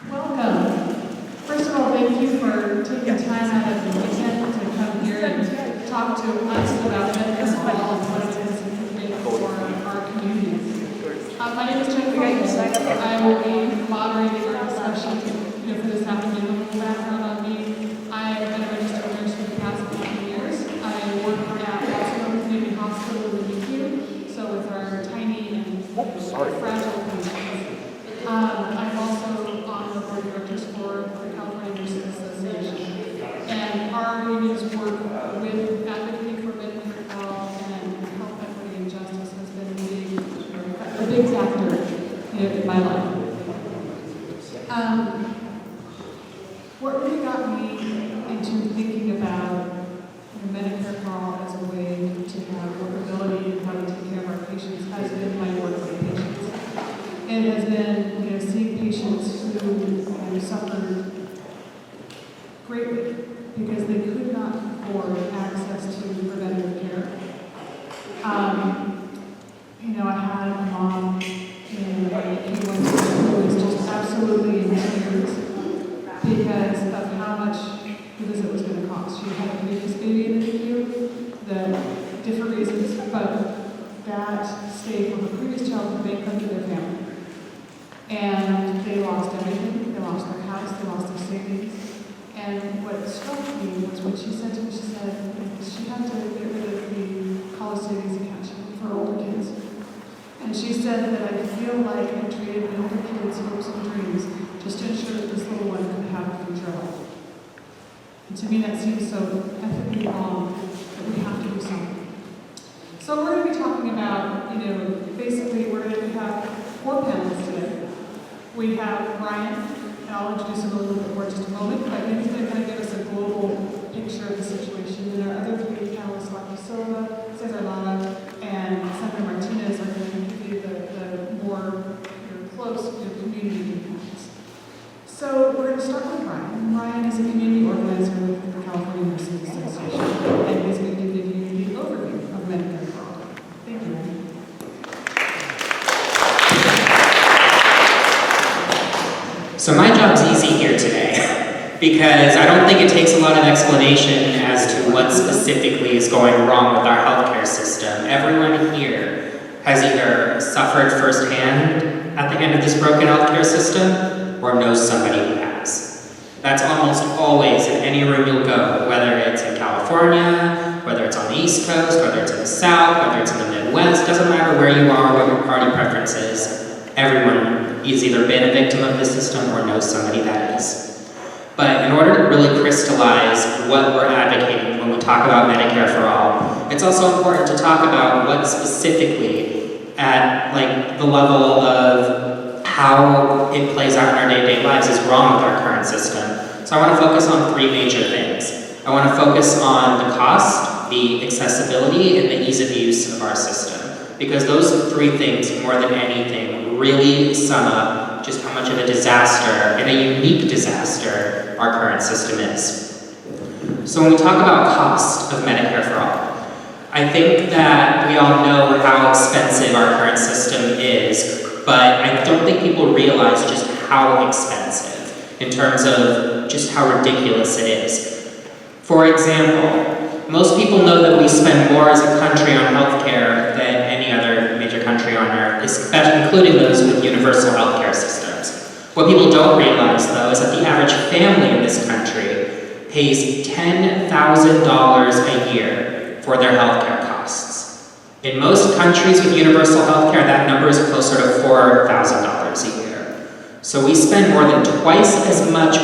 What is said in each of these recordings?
Welcome. First of all, thank you for taking time out of the weekend to come here and talk to us about Medicare for All and what it is for our communities. My name is Jennifer. I will be moderating our discussion for this afternoon. A little background on me. I have been a registered nurse for the past 15 years. I work at Salinas Community Hospital in the NICU, so with our tiny and fragile patients. I'm also on the board of directors for the California Nurses Association. And our unions work with advocating for Medicare for All and health equity and justice has been a big factor in my life. What really got me into thinking about Medicare for All as a way to have workability and how to take care of our patients has been my work with patients. It has been, seeing patients who suffered greatly because they could not afford access to preventative care. I had a mom in our NICU who was just absolutely in tears because of how much the visit was going to cost. She had a previous baby in the NICU, the different reasons, but that stay from a previous child who bankrupted their family. And they lost everything. They lost their house, they lost their savings. And what struck me was when she said to me, she said she had to get rid of the college savings account for older kids. And she said that I feel like I traded my older kids' hopes and dreams just to ensure that this little one could have a future health. And to me that seems so ethically wrong that we have to do something. So we're going to be talking about, basically we're going to have 4 panelists today. We have Brian, and I'll introduce him a little bit more in just a moment, but he's going to kind of give us a global picture of the situation. And our other 3 panelists, Dr. Silva, Cesar Lara, and Senator Martinez, are going to give you the more close community impacts. So we're going to start with Brian. Brian is a community organizer with the California Nurses Association, and he's going to give you the overview of Medicare for All. Thank you, Brian. So my job's easy here today because I don't think it takes a lot of explanation as to what specifically is going wrong with our healthcare system. Everyone here has either suffered firsthand at the end of this broken healthcare system or knows somebody who has. That's almost always in any room you'll go, whether it's in California, whether it's on the East Coast, whether it's in the South, whether it's in the Midwest, doesn't matter where you are, what your party preference is, everyone has either been a victim of the system or knows somebody that is. But in order to really crystallize what we're advocating when we talk about Medicare for All, it's also important to talk about what specifically at the level of how it plays out in our day-to-day lives is wrong with our current system. So I want to focus on 3 major things. I want to focus on the cost, the accessibility, and the ease of use of our system. Because those 3 things, more than anything, really sum up just how much of a disaster, and a unique disaster, our current system is. So when we talk about cost of Medicare for All, I think that we all know how expensive our current system is, but I don't think people realize just how expensive in terms of just how ridiculous it is. For example, most people know that we spend more as a country on healthcare than any other major country on earth, especially including those with universal healthcare systems. What people don't realize, though, is that the average family in this country pays $10,000 a year for their healthcare costs. In most countries with universal healthcare, that number is closer to $4,000 a year. So we spend more than twice as much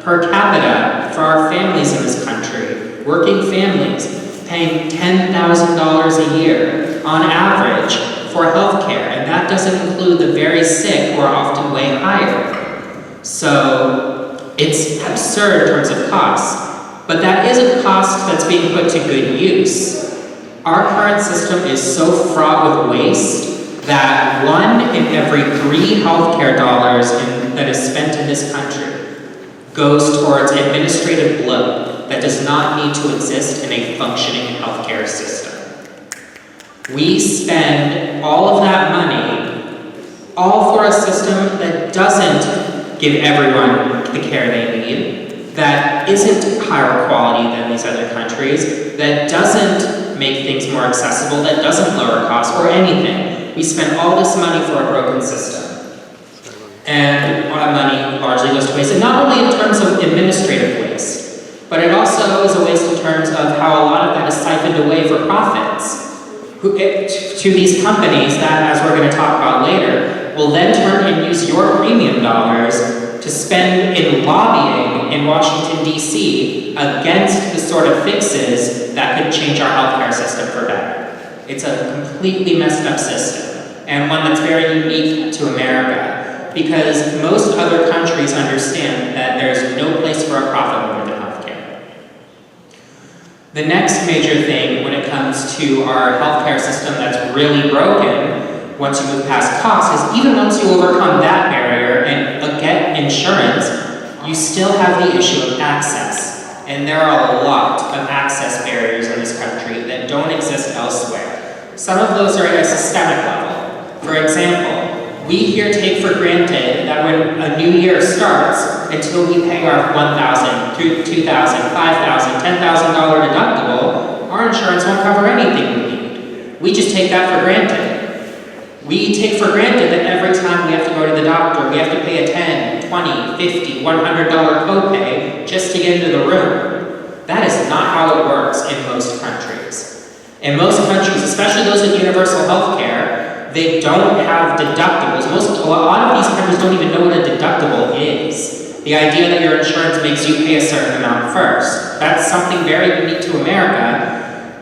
per capita for our families in this country, working families, paying $10,000 a year on average for healthcare, and that doesn't include the very sick who are often way higher. So it's absurd in terms of cost, but that is a cost that's being put to good use. Our current system is so fraught with waste that 1 in every 3 healthcare dollars that is spent in this country goes towards administrative bloat that does not need to exist in a functioning healthcare system. We spend all of that money all for a system that doesn't give everyone the care they need, that isn't higher quality than these other countries, that doesn't make things more accessible, that doesn't lower costs or anything. We spend all this money for a broken system. And our money largely goes to waste. And not only in terms of administrative waste, but it also is a waste in terms of how a lot of that is siphoned away for profits. To these companies that, as we're going to talk about later, will then turn and use your premium dollars to spend in lobbying in Washington, D.C. against the sort of fixes that could change our healthcare system for better. It's a completely messed up system, and one that's very unique to America, because most other countries understand that there's no place for a profit motive in healthcare. The next major thing when it comes to our healthcare system that's really broken, once you move past costs, is even once you overcome that barrier and get insurance, you still have the issue of access. And there are a lot of access barriers in this country that don't exist elsewhere. Some of those are at a systemic level. For example, we here take for granted that when a new year starts, until we pay our $1,000, $2,000, $5,000, $10,000 deductible, our insurance won't cover anything we need. We just take that for granted. We take for granted that every time we have to go to the doctor, we have to pay a $10, $20, $50, $100 copay just to get into the room. That is not how it works in most countries. In most countries, especially those with universal health care, they don't have deductibles. A lot of these countries don't even know what a deductible is. The idea that your insurance makes you pay a certain amount first. That's something very unique to America.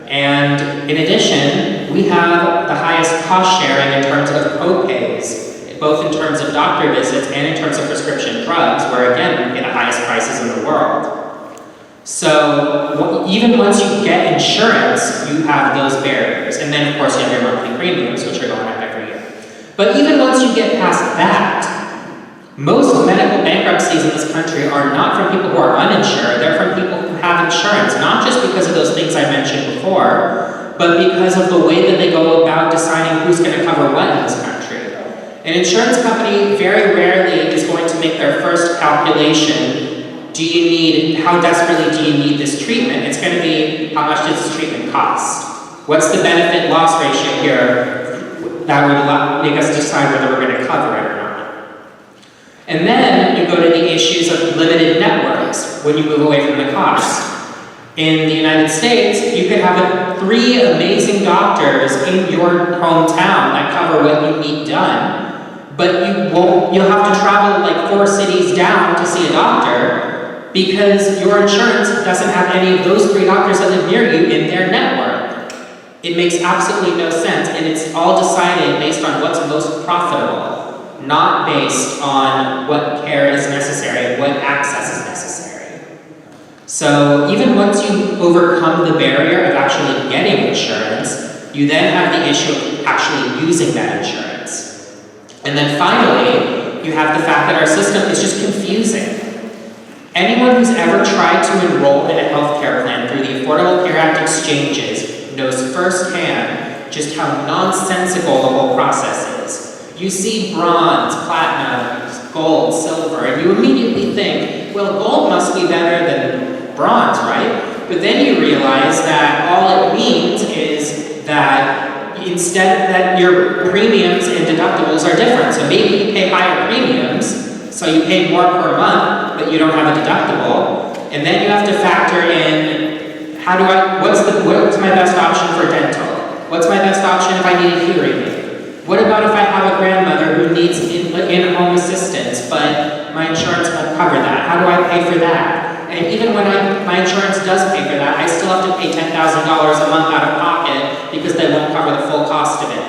And in addition, we have the highest cost sharing in terms of co-pays, both in terms of doctor visits and in terms of prescription drugs, where again, we pay the highest prices in the world. So even once you get insurance, you have those barriers. And then of course you have your monthly premiums, which are going up every year. But even once you get past that, most medical bankruptcies in this country are not from people who are uninsured, they're from people who have insurance, not just because of those things I mentioned before, but because of the way that they go about deciding who's going to cover what in this country. An insurance company very rarely is going to make their first calculation, how desperately do you need this treatment? It's going to be, how much does this treatment cost? What's the benefit loss ratio here that would make us decide whether we're going to cover it or not? And then you go to the issues of limited networks when you move away from the cost. In the United States, you could have 3 amazing doctors in your hometown that cover what you need done, but you'll have to travel like 4 cities down to see a doctor because your insurance doesn't have any of those 3 doctors that live near you in their network. It makes absolutely no sense, and it's all decided based on what's most profitable, not based on what care is necessary and what access is necessary. So even once you overcome the barrier of actually getting insurance, you then have the issue of actually using that insurance. And then finally, you have the fact that our system is just confusing. Anyone who's ever tried to enroll in a healthcare plan through the Affordable Care Act exchanges knows firsthand just how nonsensical the whole process is. You see bronze, platinum, gold, silver, and you immediately think, well, gold must be better than bronze, right? But then you realize that all it means is that instead that your premiums and deductibles are different. So maybe you pay higher premiums, so you pay more per month, but you don't have a deductible. And then you have to factor in, what's my best option for dental? What's my best option if I need a hearing aid? What about if I have a grandmother who needs in-home assistance, but my insurance won't cover that? How do I pay for that? And even when my insurance does pay for that, I still have to pay $10,000 a month out of pocket because they won't cover the full cost of it.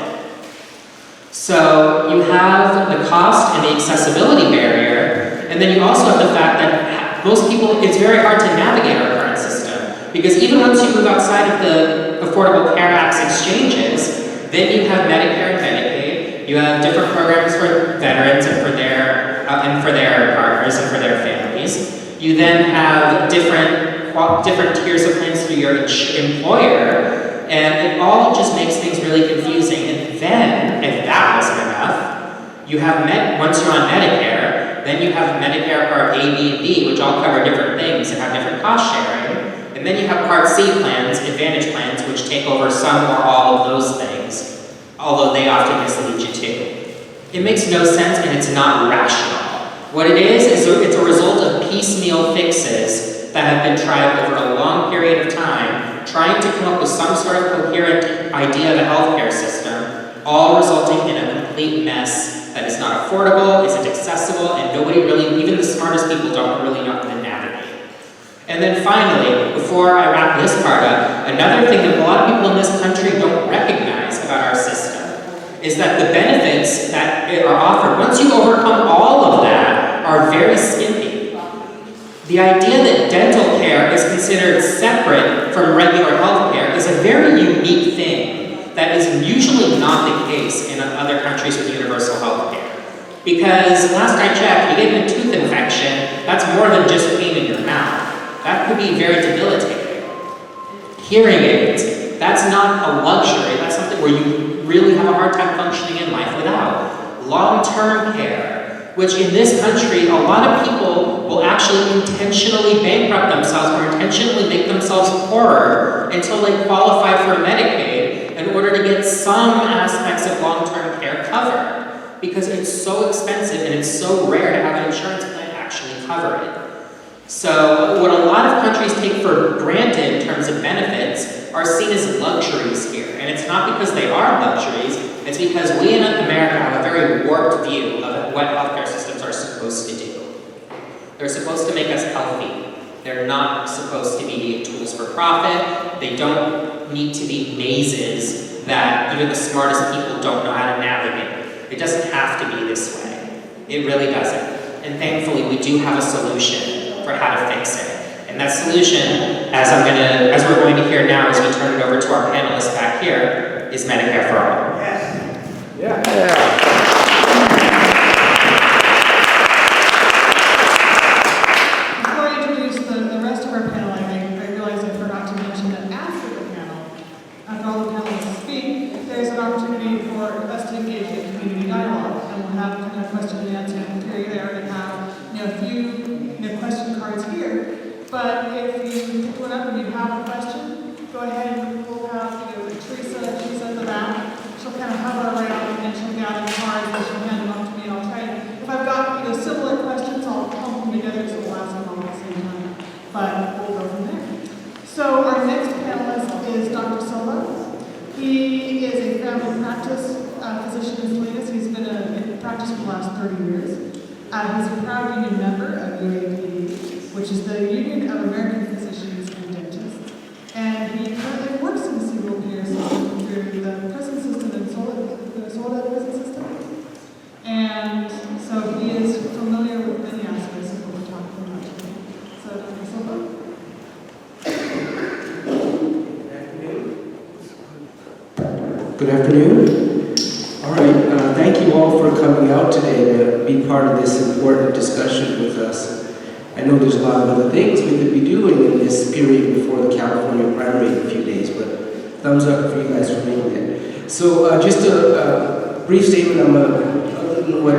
So you have the cost and the accessibility barrier, and then you also have the fact that most people, it's very hard to navigate our current system. Because even once you move outside of the Affordable Care Act's exchanges, then you have Medicare and Medicaid, you have different programs for veterans and for their partners and for their families. You then have different tiers of plans through your employer, and it all just makes things really confusing. And then, if that wasn't enough, you have once you're on Medicare, Then you have Medicare Part A, B, and D, which all cover different things and have different cost sharing. And then you have Part C plans, Advantage plans, which take over some or all of those things, although they often mislead you too. It makes no sense and it's not rational. What it is it's a result of piecemeal fixes that have been tried over a long period of time, trying to come up with some sort of coherent idea of a healthcare system, all resulting in a complete mess that is not affordable, isn't accessible, and nobody really, even the smartest people don't really know how to navigate. And then finally, before I wrap this part up, another thing that a lot of people in this country don't recognize about our system is that the benefits that are offered, once you overcome all of that, are very skimpy. The idea that dental care is considered separate from regular health care is a very unique thing that is usually not the case in other countries with universal health care. Because last I checked, you get a tooth infection, that's more than just pain in your mouth. That could be very debilitating. Hearing aids, that's not a luxury, that's something where you really have a hard time functioning in life without. Long-term care, which in this country, a lot of people will actually intentionally bankrupt themselves or intentionally make themselves poorer until they qualify for Medicaid in order to get some aspects of long-term care covered, because it's so expensive and it's so rare to have an insurance plan actually cover it. So what a lot of countries take for granted in terms of benefits are seen as luxuries here. And it's not because they are luxuries, it's because we in America have a very warped view of what healthcare systems are supposed to do. They're supposed to make us healthy. They're not supposed to be tools for profit. They don't need to be mazes that even the smartest people don't know how to navigate. It doesn't have to be this way. It really doesn't. And thankfully, we do have a solution for how to fix it. And that solution, as we're going to hear now as we turn it over to our panelists back here, is Medicare for All. Yes. Yeah. Before I introduce the rest of our panel, I realized I forgot to mention that after the panel, after all the panelists speak, there's an opportunity for us to engage in community dialogue. And we'll have kind of a question and answer period. I already have a few question cards here. But if you pick one up and you have a question, go ahead and we'll have Teresa, she's at the back. She'll kind of hover around and then she'll gather cards and she'll hand them off to me and I'll try and, if I've got similar questions, I'll clump them together so we'll ask them all at the same time. But we'll go from there. So our next panelist is Dr. Silva. He is a family practice physician in Salinas. He's been in practice for the last 30 years. He's a proud union member of UAPD, which is the Union of American Physicians and Dentists. And he currently works in the single care system through the prison system in the Soledad prison system. And so he is familiar with many aspects of what we're talking about today. So Dr. Silva? Good afternoon. All right, thank you all for coming out today to be part of this important discussion with us. I know there's a lot of other things we could be doing in this period before the California primary in a few days, but thumbs up for you guys for making it. So just a brief statement on what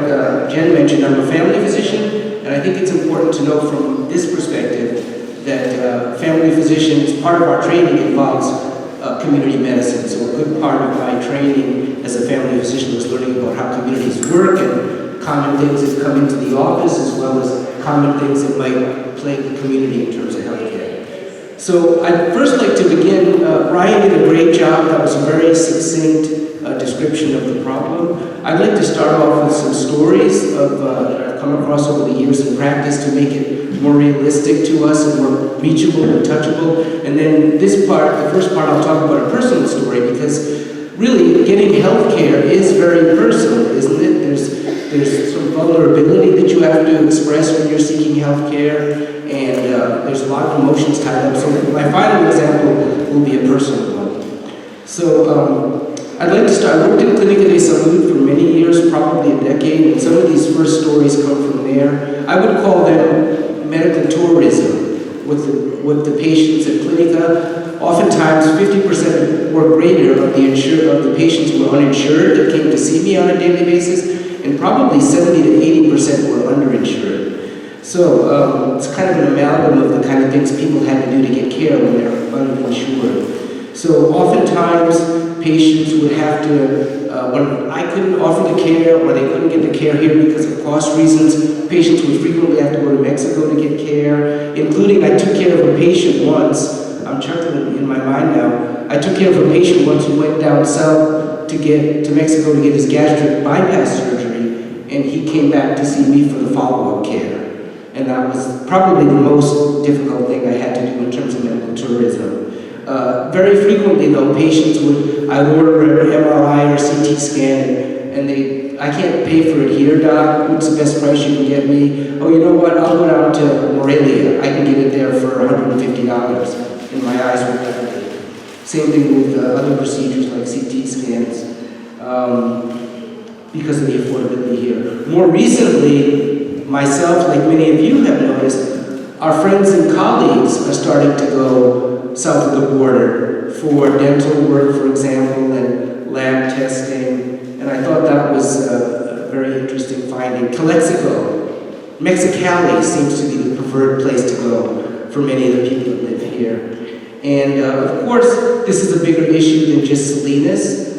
Jen mentioned. I'm a family physician, and I think it's important to know from this perspective that family physicians, part of our training involves community medicine. So a good part of my training as a family physician was learning about how communities work and common things that come into the office, as well as common things that might plague the community in terms of healthcare. So I'd first like to begin, Ryan did a great job. That was a very succinct description of the problem. I'd like to start off with some stories of I've come across over the years in practice to make it more realistic to us and more reachable and touchable. And then this part, the first part, I'll talk about a personal story, because really getting health care is very personal, isn't it? There's some vulnerability that you have to express when you're seeking health care, and there's a lot of emotions tied up. So my final example will be a personal one. So I'd like to start. I worked in Clinica de Salud for many years, probably a decade, and some of these first stories come from there. I would call them medical tourism with the patients at Clinica. Oftentimes, 50% or greater of the patients were uninsured that came to see me on a daily basis, and probably 70 to 80% were underinsured. So it's kind of an amalgam of the kind of things people had to do to get care when they're underinsured. So oftentimes patients would have to, when I couldn't offer the care or they couldn't get the care here because of cost reasons, patients would frequently have to go to Mexico to get care, including I took care of a patient once, I'm chuckling in my mind now, I took care of a patient once who went down south to Mexico to get his gastric bypass surgery, and he came back to see me for the follow-up care. And that was probably the most difficult thing I had to do in terms of medical tourism. Very frequently, though, patients I would order an MRI or CT scan, and I can't pay for it here, doc. What's the best price you can get me? Oh, you know what? I'll go down to Morelia. I can get it there for $150, and my eyes will never be. Same thing with other procedures like CT scans, because of the affordability here. More recently, myself, like many of you have noticed, our friends and colleagues are starting to go south of the border for dental work, for example, and lab testing. And I thought that was a very interesting finding. Calexico, Mexicali seems to be the preferred place to go for many of the people that live here. And of course, this is a bigger issue than just Salinas.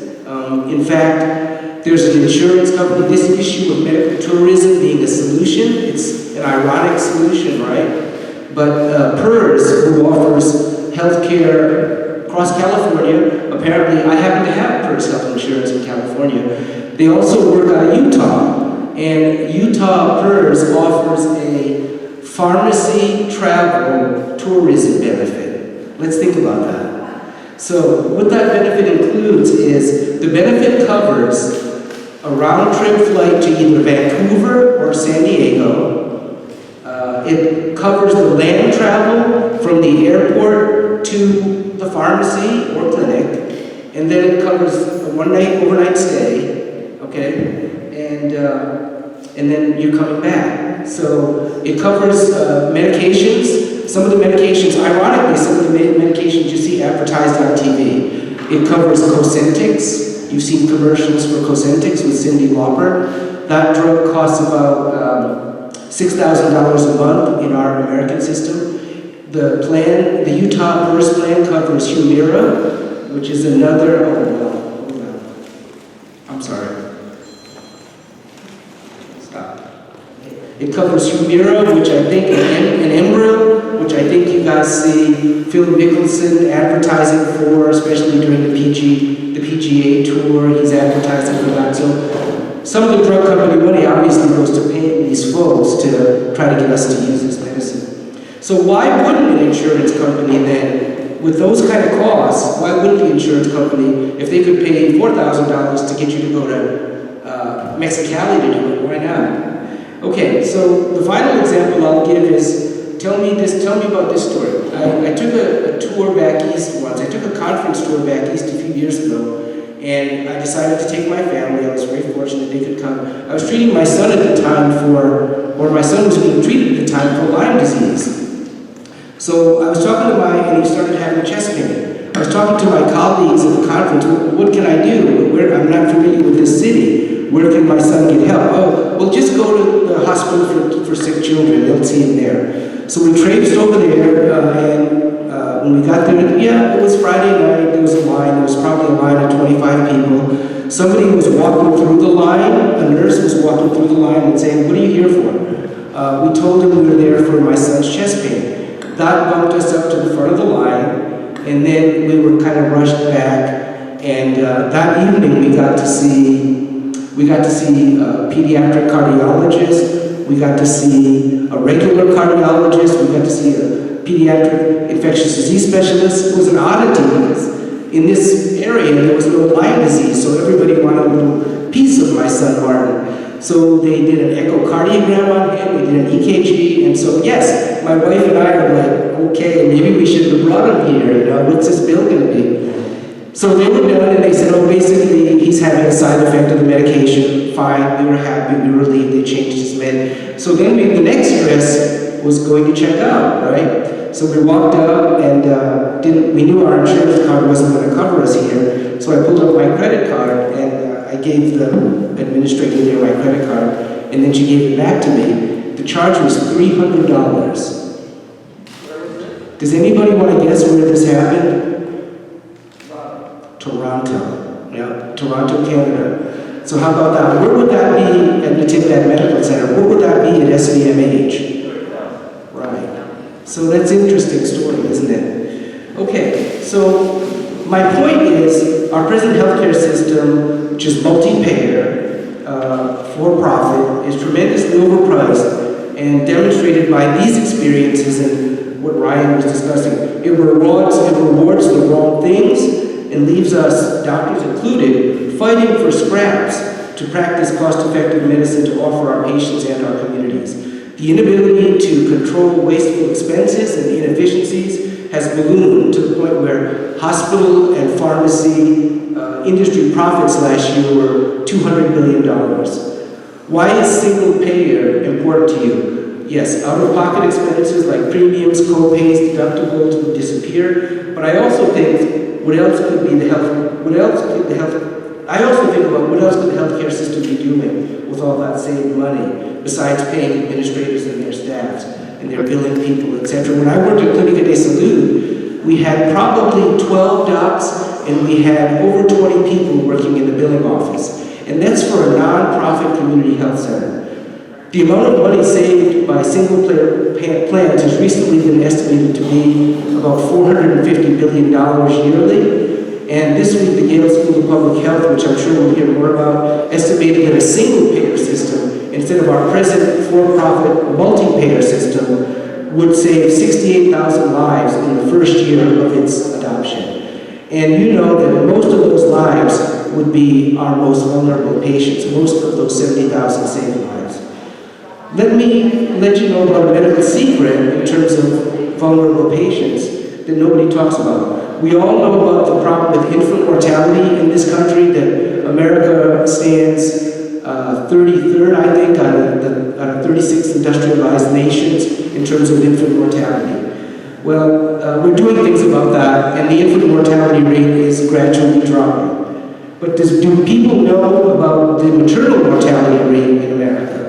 In fact, there's an insurance company, this issue of medical tourism being a solution, it's an ironic solution, right? But PERS, who offers healthcare across California, apparently I happen to have PERS health insurance in California. They also work out of Utah, and Utah PERS offers a pharmacy travel tourism benefit. Let's think about that. So what that benefit includes is the benefit covers a round-trip flight to either Vancouver or San Diego. It covers the land travel from the airport to the pharmacy or clinic, and then it covers a one-night overnight stay, okay, and then you're coming back. So it covers medications. Some of the medications, ironically, some of the medications you see advertised on TV. It covers Cosentyx. You've seen commercials for Cosentyx with Cyndi Lauper. That drug costs about $6,000 a month in our American system. The Utah PERS plan covers Humira, which is another, hold on. I'm sorry. Stop. It covers Humira, which I think, and Enbrel, which I think you guys see Phil Mickelson advertising for, especially during the PGA Tour. He's advertising for that. So some of the drug company money obviously goes to paying these folks to try to get us to use this medicine. So why wouldn't an insurance company then, with those kind of costs, why wouldn't the insurance company, if they could pay $4,000 to get you to go to Mexicali to do it, why not? Okay, so the final example I'll give is, tell me about this story. I took a tour back east once. I took a conference tour back east a few years ago, and I decided to take my family. I was very fortunate they could come. I was treating my son at the time my son was being treated at the time for Lyme disease. So I was talking and he started having chest pain. I was talking to my colleagues at the conference, what can I do? I'm not familiar with this city. Where can my son get help? Oh, well, just go to the hospital for sick children. They'll see him there. So we traipsed over there, and when we got there, yeah, it was Friday night. There was a line. There was probably a line of 25 people. Somebody was walking through the line. A nurse was walking through the line and saying, "What are you here for?" We told him we were there for my son's chest pain. That bumped us up to the front of the line, and then we were kind of rushed back. And that evening, we got to see a pediatric cardiologist, we got to see a regular cardiologist, we got to see a pediatric infectious disease specialist. It was an oddity because in this area there was no Lyme disease, so everybody wanted a little piece of my son Martin. So they did an echocardiogram on him, they did an EKG, and so yes, my wife and I were like, okay, maybe we should have brought him here, what's this bill gonna be? So they were done and they said, oh, basically he's having a side effect of the medication. Fine, we were happy, we were relieved, they changed his med. So then the next stress was going to check out, right? So we walked up and we knew our insurance card wasn't going to cover us here. So I pulled up my credit card and I I gave the administrator there my credit card, and then she gave it back to me. The charge was $300. Does anybody want to guess where this happened? Toronto. Yeah, Toronto, Canada. So how about that? Where would that be at Natividad Medical Center? Where would that be at SVMH? Right. So that's an interesting story, isn't it? Okay, so my point is our present healthcare system, which is multi-payer, for-profit, is tremendously overpriced and demonstrated by these experiences and what Ryan was discussing. It rewards the wrong things and leaves us, doctors included, fighting for scraps to practice cost-effective medicine to offer our patients and our communities. The inability to control wasteful expenses and inefficiencies has ballooned to the point where hospital and pharmacy industry profits last year were $200 million. Why is single payer important to you? Yes, out-of-pocket expenses like premiums, co-pays, deductibles would disappear, but I also think I also think about what else could the healthcare system be doing with all that saved money, besides paying administrators and their staffs, and their billing people, etc. When I worked at Clínica de Salud, we had probably 12 docs, and we had over 20 people working in the billing office. And that's for a non-profit community health center. The amount of money saved by single-payer plans has recently been estimated to be about $450 billion yearly. And this week, the Yale School of Public Health, which I'm sure we'll hear more about, estimated that a single-payer system, instead of our present for-profit multi-payer system, would save 68,000 lives in the first year of its adoption. And you know that most of those lives would be our most vulnerable patients, most of those 70,000 saved lives. Let me let you know about a medical secret in terms of vulnerable patients that nobody talks about. We all know about the problem with infant mortality in this country, that America stands 33rd, I think, out of 36 industrialized nations in terms of infant mortality. Well, we're doing things about that, and the infant mortality rate is gradually dropping. But do people know about the maternal mortality rate in America?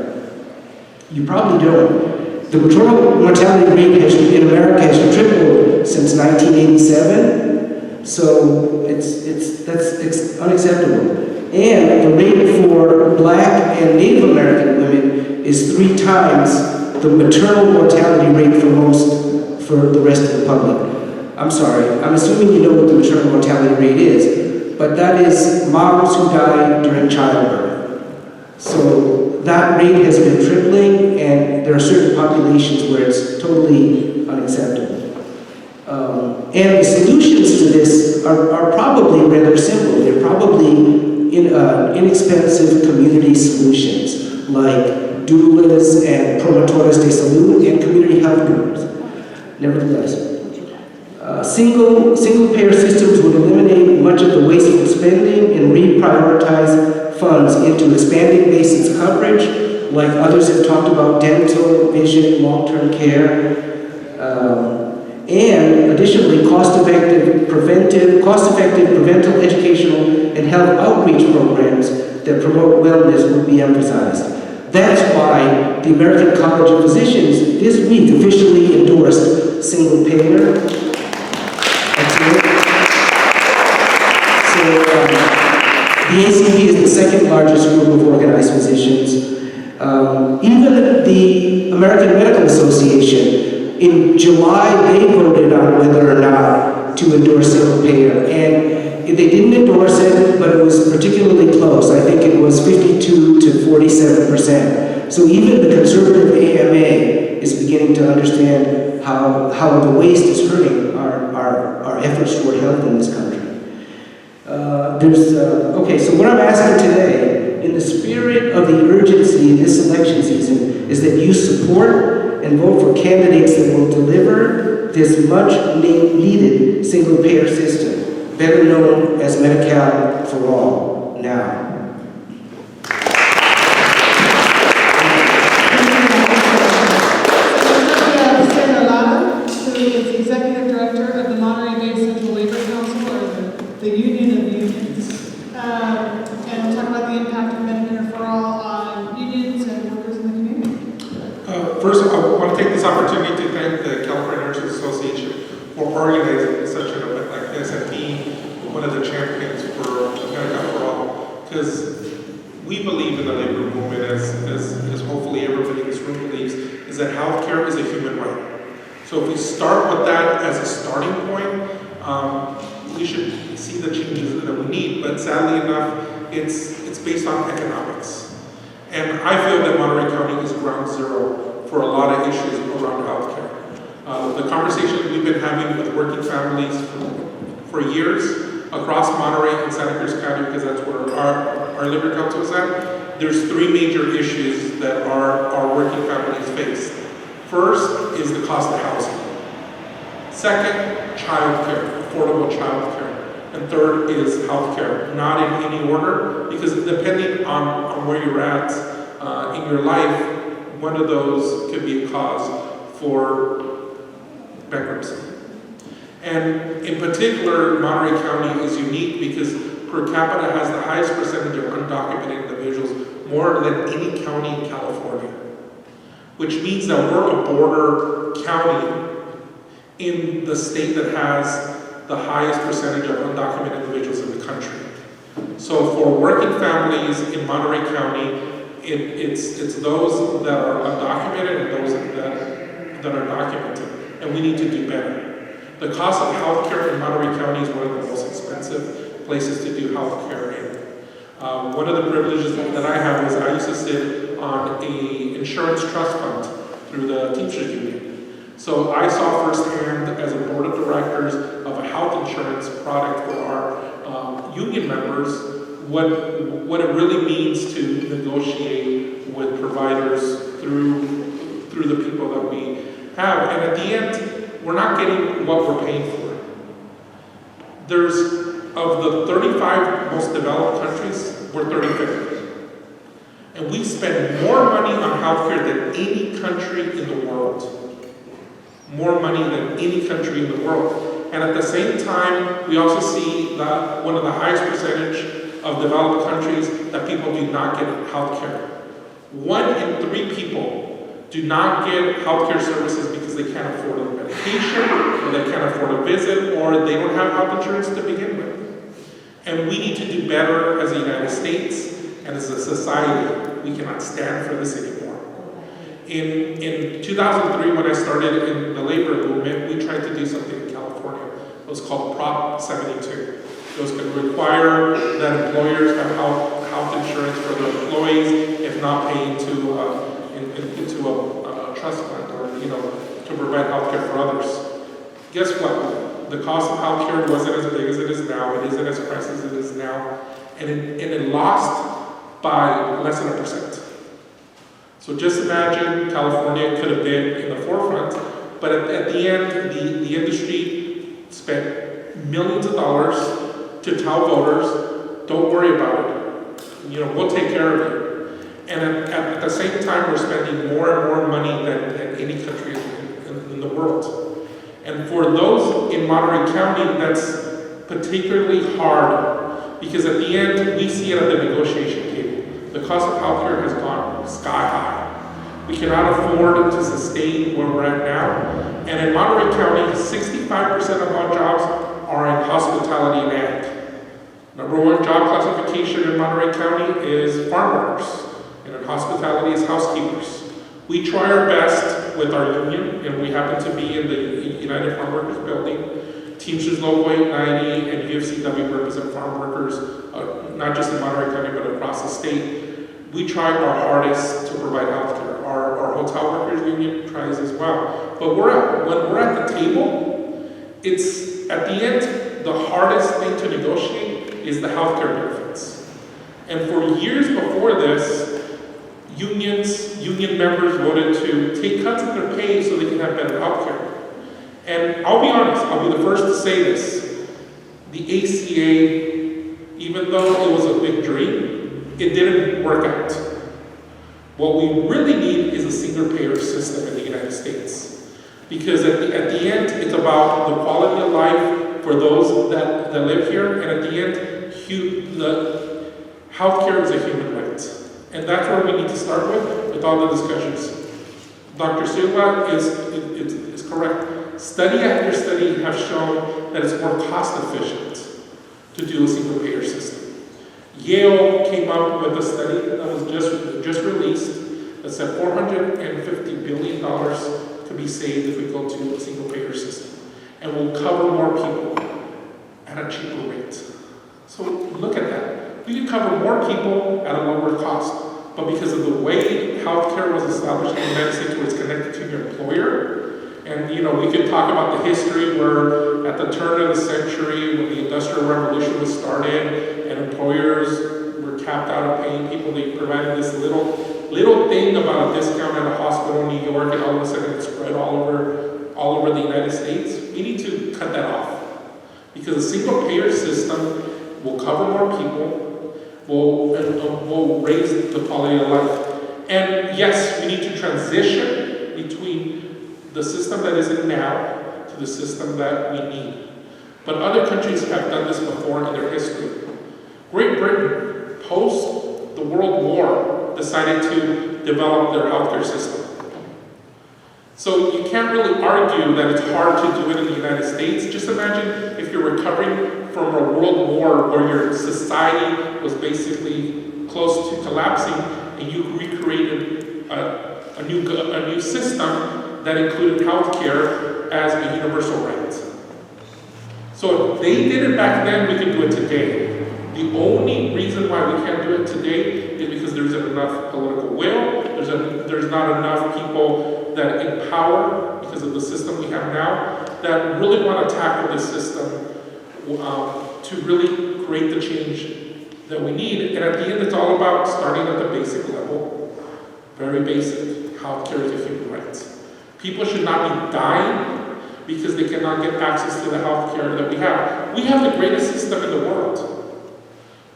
You probably don't. The maternal mortality rate in America has tripled since 1987, so it's unacceptable. And the rate for Black and Native American women is 3 times the maternal mortality rate for the rest of the public. I'm sorry, I'm assuming you know what the maternal mortality rate is, but that is moms who die during childbirth. So that rate has been tripling, and there are certain populations where it's totally unacceptable. And the solutions to this are probably rather simple. They're probably inexpensive community solutions, like doulas and promotores de salud and community health groups. Nevertheless, single-payer systems would eliminate much of the wasteful spending and reprioritize funds into expanding basic coverage, like others have talked about, dental, vision, long-term care, and additionally, cost-effective preventive, educational, and health outreach programs that promote wellness would be emphasized. That's why the American College of Physicians this week officially endorsed single payer. That's it. So the ACP is the second largest group of organized physicians. Even the American Medical Association, in July, they voted on whether or not to endorse single payer. And they didn't endorse it, but it was particularly close. I think it was 52 to 47%. So even the conservative AMA is beginning to understand how the waste is hurting our efforts toward health in this country. Okay, so what I'm asking today, in the spirit of the urgency in this election season, is that you support and vote for candidates that will deliver this much-needed single-payer system, better known as Medicare for all, now. Executive Director of the Monterey Bay Central Labor Council, or the Union of Unions, and we'll talk about this opportunity to thank the California Nurses Association for organizing such an event like this and being one of the champions for Medicare for All, because we believe in the labor movement, as hopefully everybody in this room believes, is that healthcare is a human right. So if we start with that as a starting point, we should see the changes that we need, but sadly enough, it's based on economics. And I feel that Monterey County is ground zero for a lot of issues around healthcare. The conversations we've been having with working families for years across Monterey and Santa Cruz County, because that's where our Labor Council is at, there's three major issues that our working families face. First is the cost of housing. Second, childcare, affordable childcare. And third is healthcare, not in any order, because depending on where you're at in your life, one of those could be a cause for bankruptcy. And in particular, Monterey County is unique because per capita has the highest percentage of undocumented individuals, more than any county in California, which means that we're a border county in the state that has the highest percentage of undocumented individuals in the country. So for working families in Monterey County, it's those that are undocumented and those that are documented, and we need to do better. The cost of healthcare in Monterey County is one of the most expensive places to do healthcare in. One of the privileges that I have is I used to sit on a insurance trust fund through the Teamsters Union. So I saw firsthand as a board of directors of a health insurance product for our union members what it really means to negotiate with providers through the people that we have. And at the end, we're not getting what we're paying for. There's, of the 35 most developed countries, we're 35th. And we spend more money on healthcare than any country in the world. More money than any country in the world. And at the same time, we also see that one of the highest percentage of developed countries that people do not get health care. 1 in 3 people do not get healthcare services because they can't afford a medication, or they can't afford a visit, or they don't have health insurance to begin with. And we need to do better as the United States and as a society. We cannot stand for this anymore. In 2003, when I started in the labor movement, we tried to do something in California. It was called Prop 72. It was going to require that employers have health insurance for their employees, if not pay into a trust fund, or to provide health care for others. Guess what? The cost of health care wasn't as big as it is now. It isn't as pricey as it is now, and it lost by less than 1%. So just imagine California could have been in the forefront, but at the end, the industry spent millions of dollars to tell voters, don't worry about it. We'll take care of it. And at the same time, we're spending more and more money than any country in the world. And for those in Monterey County, that's particularly hard, because at the end, we see it at the negotiation table. The cost of healthcare has gone sky high. We cannot afford to sustain where we're at now. And in Monterey County, 65% of our jobs are in hospitality and ag. Number 1 job classification in Monterey County is farm workers, and in hospitality is housekeepers. We try our best with our union, and we happen to be in the United Farm Workers building. Teamsters Local 890 and UFCW represent farm workers, not just in Monterey County, but across the state. We try our hardest to provide health care. Our hotel workers union tries as well. But when we're at the table, it's at the end, the hardest thing to negotiate is the health care benefits. And for years before this, union members voted to take cuts in their pay so they can have better health care. And I'll be honest, I'll be the first to say this. The ACA, even though it was a big dream, it didn't work out. What we really need is a single payer system in the United States. Because at the end, it's about the quality of life for those that live here, and at the end, the healthcare is a human right. And that's where we need to start with all the discussions. Dr. Silva is correct. Study after study have shown that it's more cost efficient to do a single payer system. Yale came up with a study that was just released that said $450 billion could be saved if we go to a single payer system. And we'll cover more people at a cheaper rate. So look at that. We can cover more people at a lower cost. But because of the way healthcare was established in the United States, where it's connected to your employer, and we could talk about the history where at the turn of the century, when the Industrial Revolution was started, and employers were capped out of paying people, they provided this little thing about a discount at a hospital in New York, and all of a sudden it spread all over the United States. We need to cut that off, because a single payer system will cover more people, will raise the quality of life. And yes, we need to transition between the system that is in now to the system that we need. But other countries have done this before in their history. Great Britain, post the World War, decided to develop their healthcare system. So you can't really argue that it's hard to do it in the United States. Just imagine if you're recovering from a world war where your society was basically close to collapsing, and you recreated a new system that included healthcare as a universal right. So if they did it back then, we can do it today. The only reason why we can't do it today is because there isn't enough political will, there's not enough people that empower, because of the system we have now, that really want to tackle this system to really create the change that we need. And at the end, it's all about starting at the basic level, very basic. Healthcare is a human right. People should not be dying because they cannot get access to the healthcare that we have. We have the greatest system in the world.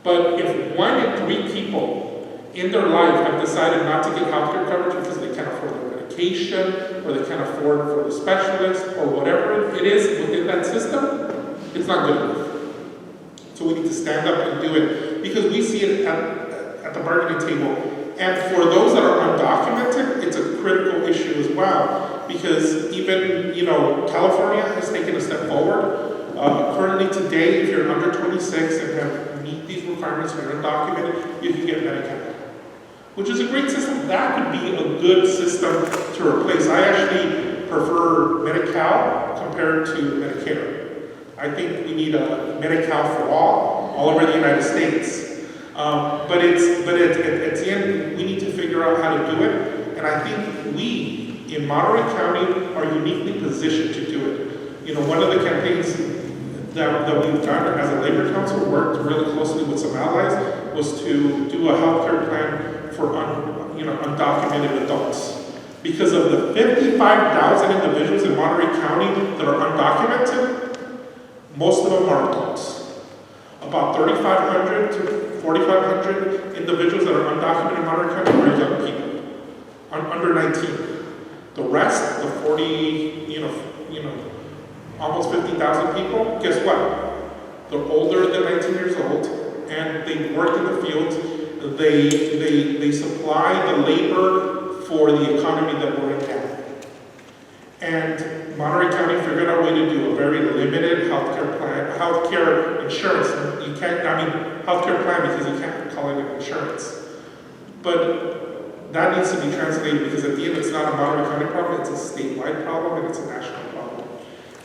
But if 1 in 3 people in their life have decided not to get healthcare coverage because they can't afford their medication, or they can't afford for the specialist, or whatever it is within that system, it's not good enough. So we need to stand up and do it, because we see it at the bargaining table. And for those that are undocumented, it's a critical issue as well, because even, California has taken a step forward. Currently today, if you're under 26 and have meet these requirements and you're undocumented, you can get Medicare, which is a great system. That could be a good system to replace. I actually prefer Medi-Cal compared to Medicare. I think we need a Medi-Cal for all over the United States. But at the end, we need to figure out how to do it. And I think we, in Monterey County, are uniquely positioned to do it. One of the campaigns that we've done as a labor council, worked really closely with some allies, was to do a healthcare plan for undocumented adults. Because of the 55,000 individuals in Monterey County that are undocumented, most of them are adults. About 3,500 to 4,500 individuals that are undocumented in Monterey County are young people, under 19. The rest, the 40, almost 50,000 people, guess what? They're older than 19 years old, and they work in the fields. They supply the labor for the economy that we're in now. And Monterey County figured out a way to do a very limited healthcare plan, healthcare insurance. Healthcare plan, because you can't call it an insurance. But that needs to be translated, because at the end, it's not a Monterey County problem, it's a statewide problem, and it's a national problem.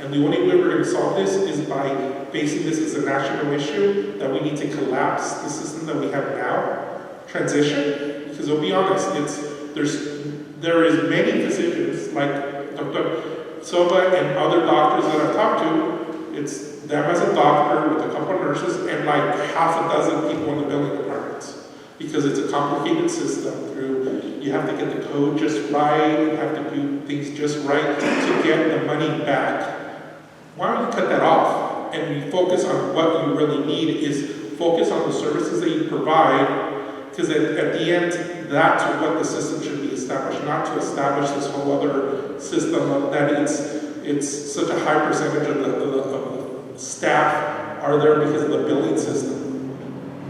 And the only way we're going to solve this is by facing this as a national issue, that we need to collapse the system that we have now, transition, because we'll be honest, there is many physicians, like Dr. Silva and other doctors that I've talked to, it's them as a doctor with a couple of nurses and like half a dozen people in the billing departments, because it's a complicated system. You have to get the code just right, you have to do things just right to get the money back. Why don't you cut that off and we focus on what you really need, is focus on the services that you provide, because at the end, that's what the system should be established, not to establish this whole other system of that it's such a high percentage of the staff are there because of the billing system.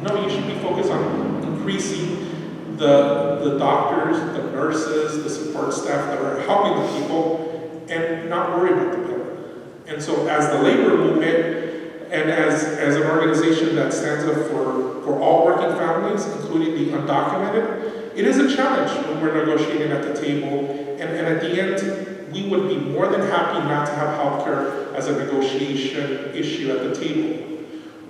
No, you should be focused on increasing the doctors, the nurses, the support staff that are helping the people, and not worry about the bill. And so as the labor movement, and as an organization that stands up for all working families, including the undocumented, it is a challenge when we're negotiating at the table. And at the end, we would be more than happy not to have healthcare as a negotiation issue at the table.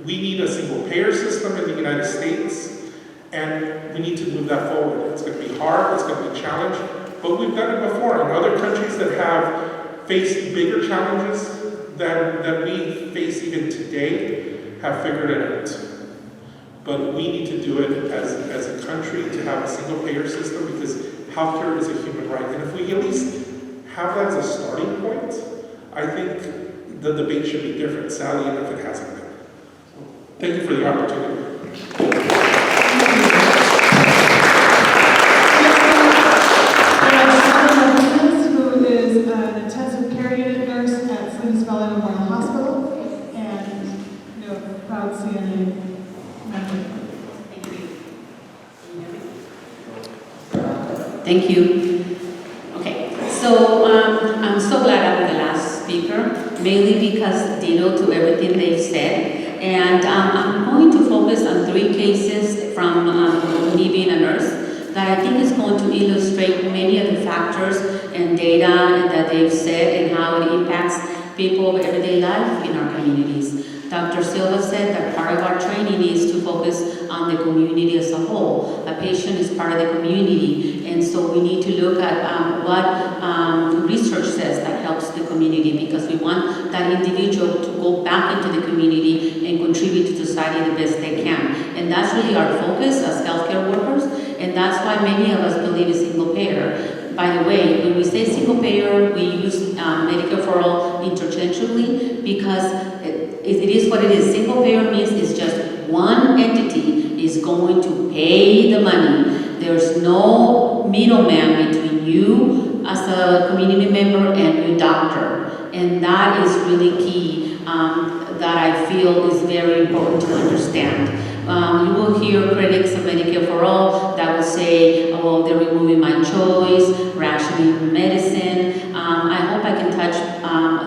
We need a single payer system in the United States, and we need to move that forward. It's going to be hard, it's going to be a challenge, but we've done it before. And other countries that have faced bigger challenges than we face even today have figured it out. But we need to do it as a country to have a single payer system, because healthcare is a human right. And if we at least have that as a starting point, I think the debate should be different, sadly, if it hasn't been. Thank you for the opportunity. Salinas, who is an intensive care unit nurse at Salinas Memorial Hospital, and proud CNA member. Thank you. Okay, so I'm so glad I'm the last speaker, mainly because ditto to everything they've said. And I'm going to focus on 3 cases from me being a nurse that I think is going to illustrate many of the factors and data that they've said and how it impacts people of everyday life in our communities. Dr. Silva said that part of our training is to focus on the community as a whole. A patient is part of the community, and so we need to look at what research says that helps the community, because we want that individual to go back into the community and contribute to society the best they can. And that's really our focus as healthcare workers, and that's why many of us believe in single payer. By the way, when we say single payer, we use Medicare for all interchangeably, because it is what it is. Single payer means it's just one entity is going to pay the money. There's no middleman between you as a community member and your doctor. And that is really key, that I feel is very important to understand. You will hear critics of Medicare for All that will say, oh, they're removing my choice, rationing medicine. I hope I can touch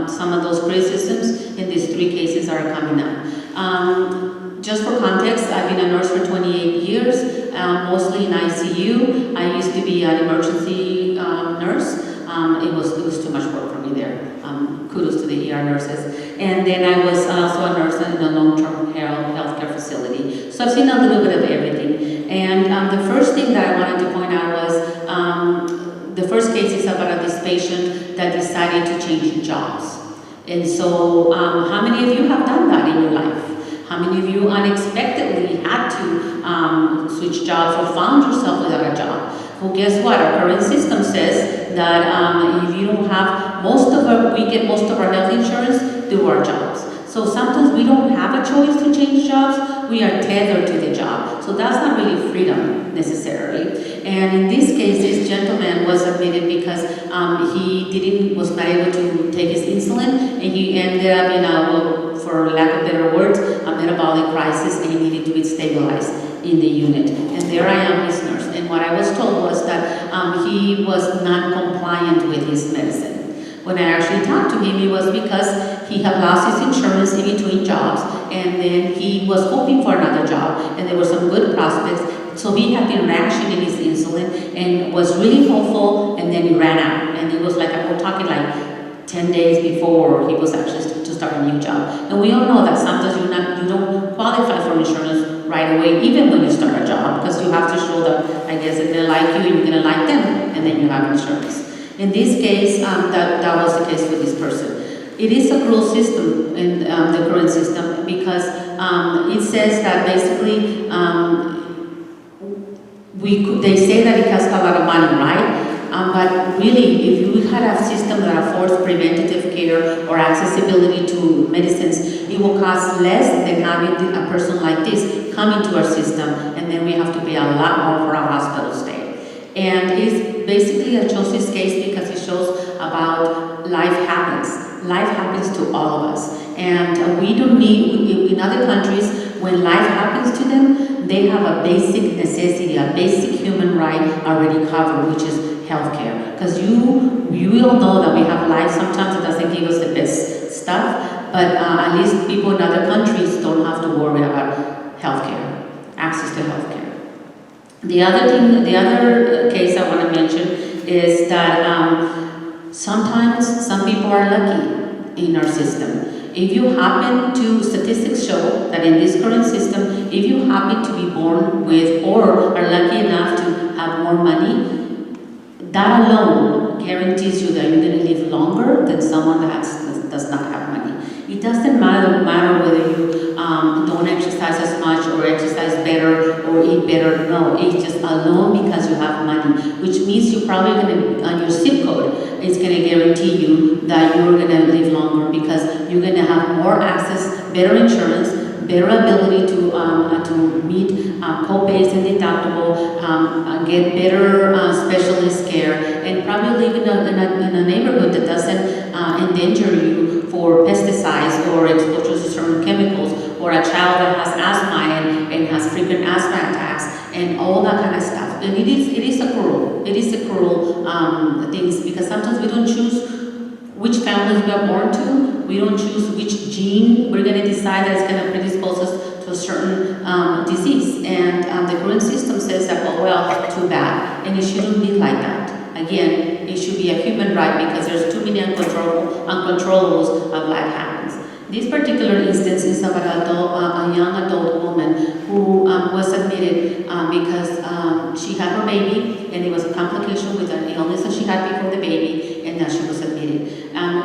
some of those criticisms in these 3 cases that are coming up. Just for context, I've been a nurse for 28 years, mostly in ICU. I used to be an emergency nurse. It was too much work for me there. Kudos to the ER nurses. And then I was also a nurse in a long-term healthcare facility. So I've seen a little bit of everything. And the first thing that I wanted to point out was the first case is about this patient that decided to change jobs. And so how many of you have done that in your life? How many of you unexpectedly had to switch jobs or found yourself without a job? Well, guess what? Our current system says that if you don't have we get most of our health insurance through our jobs. So sometimes we don't have a choice to change jobs. We are tethered to the job. So that's not really freedom necessarily. And in this case, this gentleman was admitted because he was not able to take his insulin, and he ended up in a, for lack of better words, a metabolic crisis, and he needed to be stabilized in the unit. And there I am, his nurse. And what I was told was that he was non-compliant with his medicine. When I actually talked to him, it was because he had lost his insurance in between jobs, and then he was hoping for another job, and there were some good prospects. So he had been rationing his insulin and was really hopeful, and then he ran out. And it was like, we're talking like 10 days before he was actually to start a new job. And we all know that sometimes you don't qualify for insurance right away, even when you start a job, because you have to show that, I guess, if they like you, you're gonna like them, and then you have insurance. In this case, that was the case with this person. It is a cruel system in the current system, because it says that basically they say that it costs a lot of money, right? But really, if you had a system that affords preventative care or accessibility to medicines, it will cost less than having a person like this come into our system, and then we have to pay a lot more for our hospital stay. And it's basically I chose this case because it shows about life happens. Life happens to all of us. And we don't need, in other countries, when life happens to them, they have a basic necessity, a basic human right already covered, which is healthcare. Because you all know that we have life, sometimes it doesn't give us the best stuff, but at least people in other countries don't have to worry about healthcare, access to healthcare. The other case I want to mention is that sometimes some people are lucky in our system. If you happen to, statistics show that in this current system, if you happen to be born with or are lucky enough to have more money, that alone guarantees you that you're going to live longer than someone that does not have money. It doesn't matter whether you don't exercise as much or exercise better or eat better. No, it's just alone because you have money, which means you're probably going to, on your zip code, it's going to guarantee you that you're going to live longer because you're going to have more access, better insurance, better ability to meet co-pays and deductible, get better specialist care, and probably live in a neighborhood that doesn't endanger you for pesticides or exposure to certain chemicals, or a child that has asthma and has frequent asthma attacks, and all that kind of stuff. And it is a cruel things, because sometimes we don't choose which families we are born to. We don't choose which gene we're going to decide that is going to predispose us to a certain disease. And the current system says that, oh, well, too bad. And it shouldn't be like that. Again, it should be a human right because there's too many uncontrollables of life happens. This particular instance is of a young adult woman who was admitted because she had her baby, and it was a complication with an illness that she had before the baby, and that she was admitted.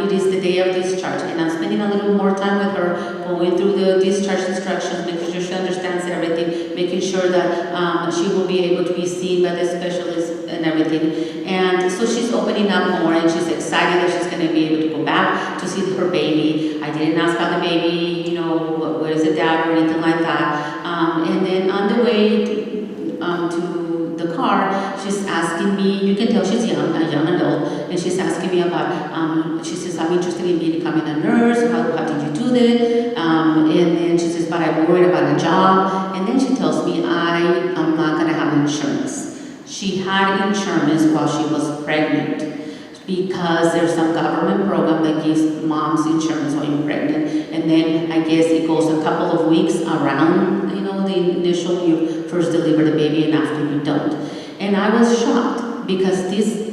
It is the day of discharge, and I'm spending a little more time with her, going through the discharge instructions, making sure she understands everything, making sure that she will be able to be seen by the specialist and everything. And so she's opening up more, and she's excited that she's going to be able to go back to see her baby. I didn't ask about the baby, where is the dad or anything like that. And then on the way to the car, she's asking me, you can tell she's a young adult, and she's asking me about, she says, I'm interested in becoming a nurse, how did you do that? And then she says, but I'm worried about a job. And then she tells me, I'm not going to have insurance. She had insurance while she was pregnant, because there's some government program that gives moms insurance while you're pregnant, and then I guess it goes a couple of weeks around, the initial you first deliver the baby, and after you don't. And I was shocked because this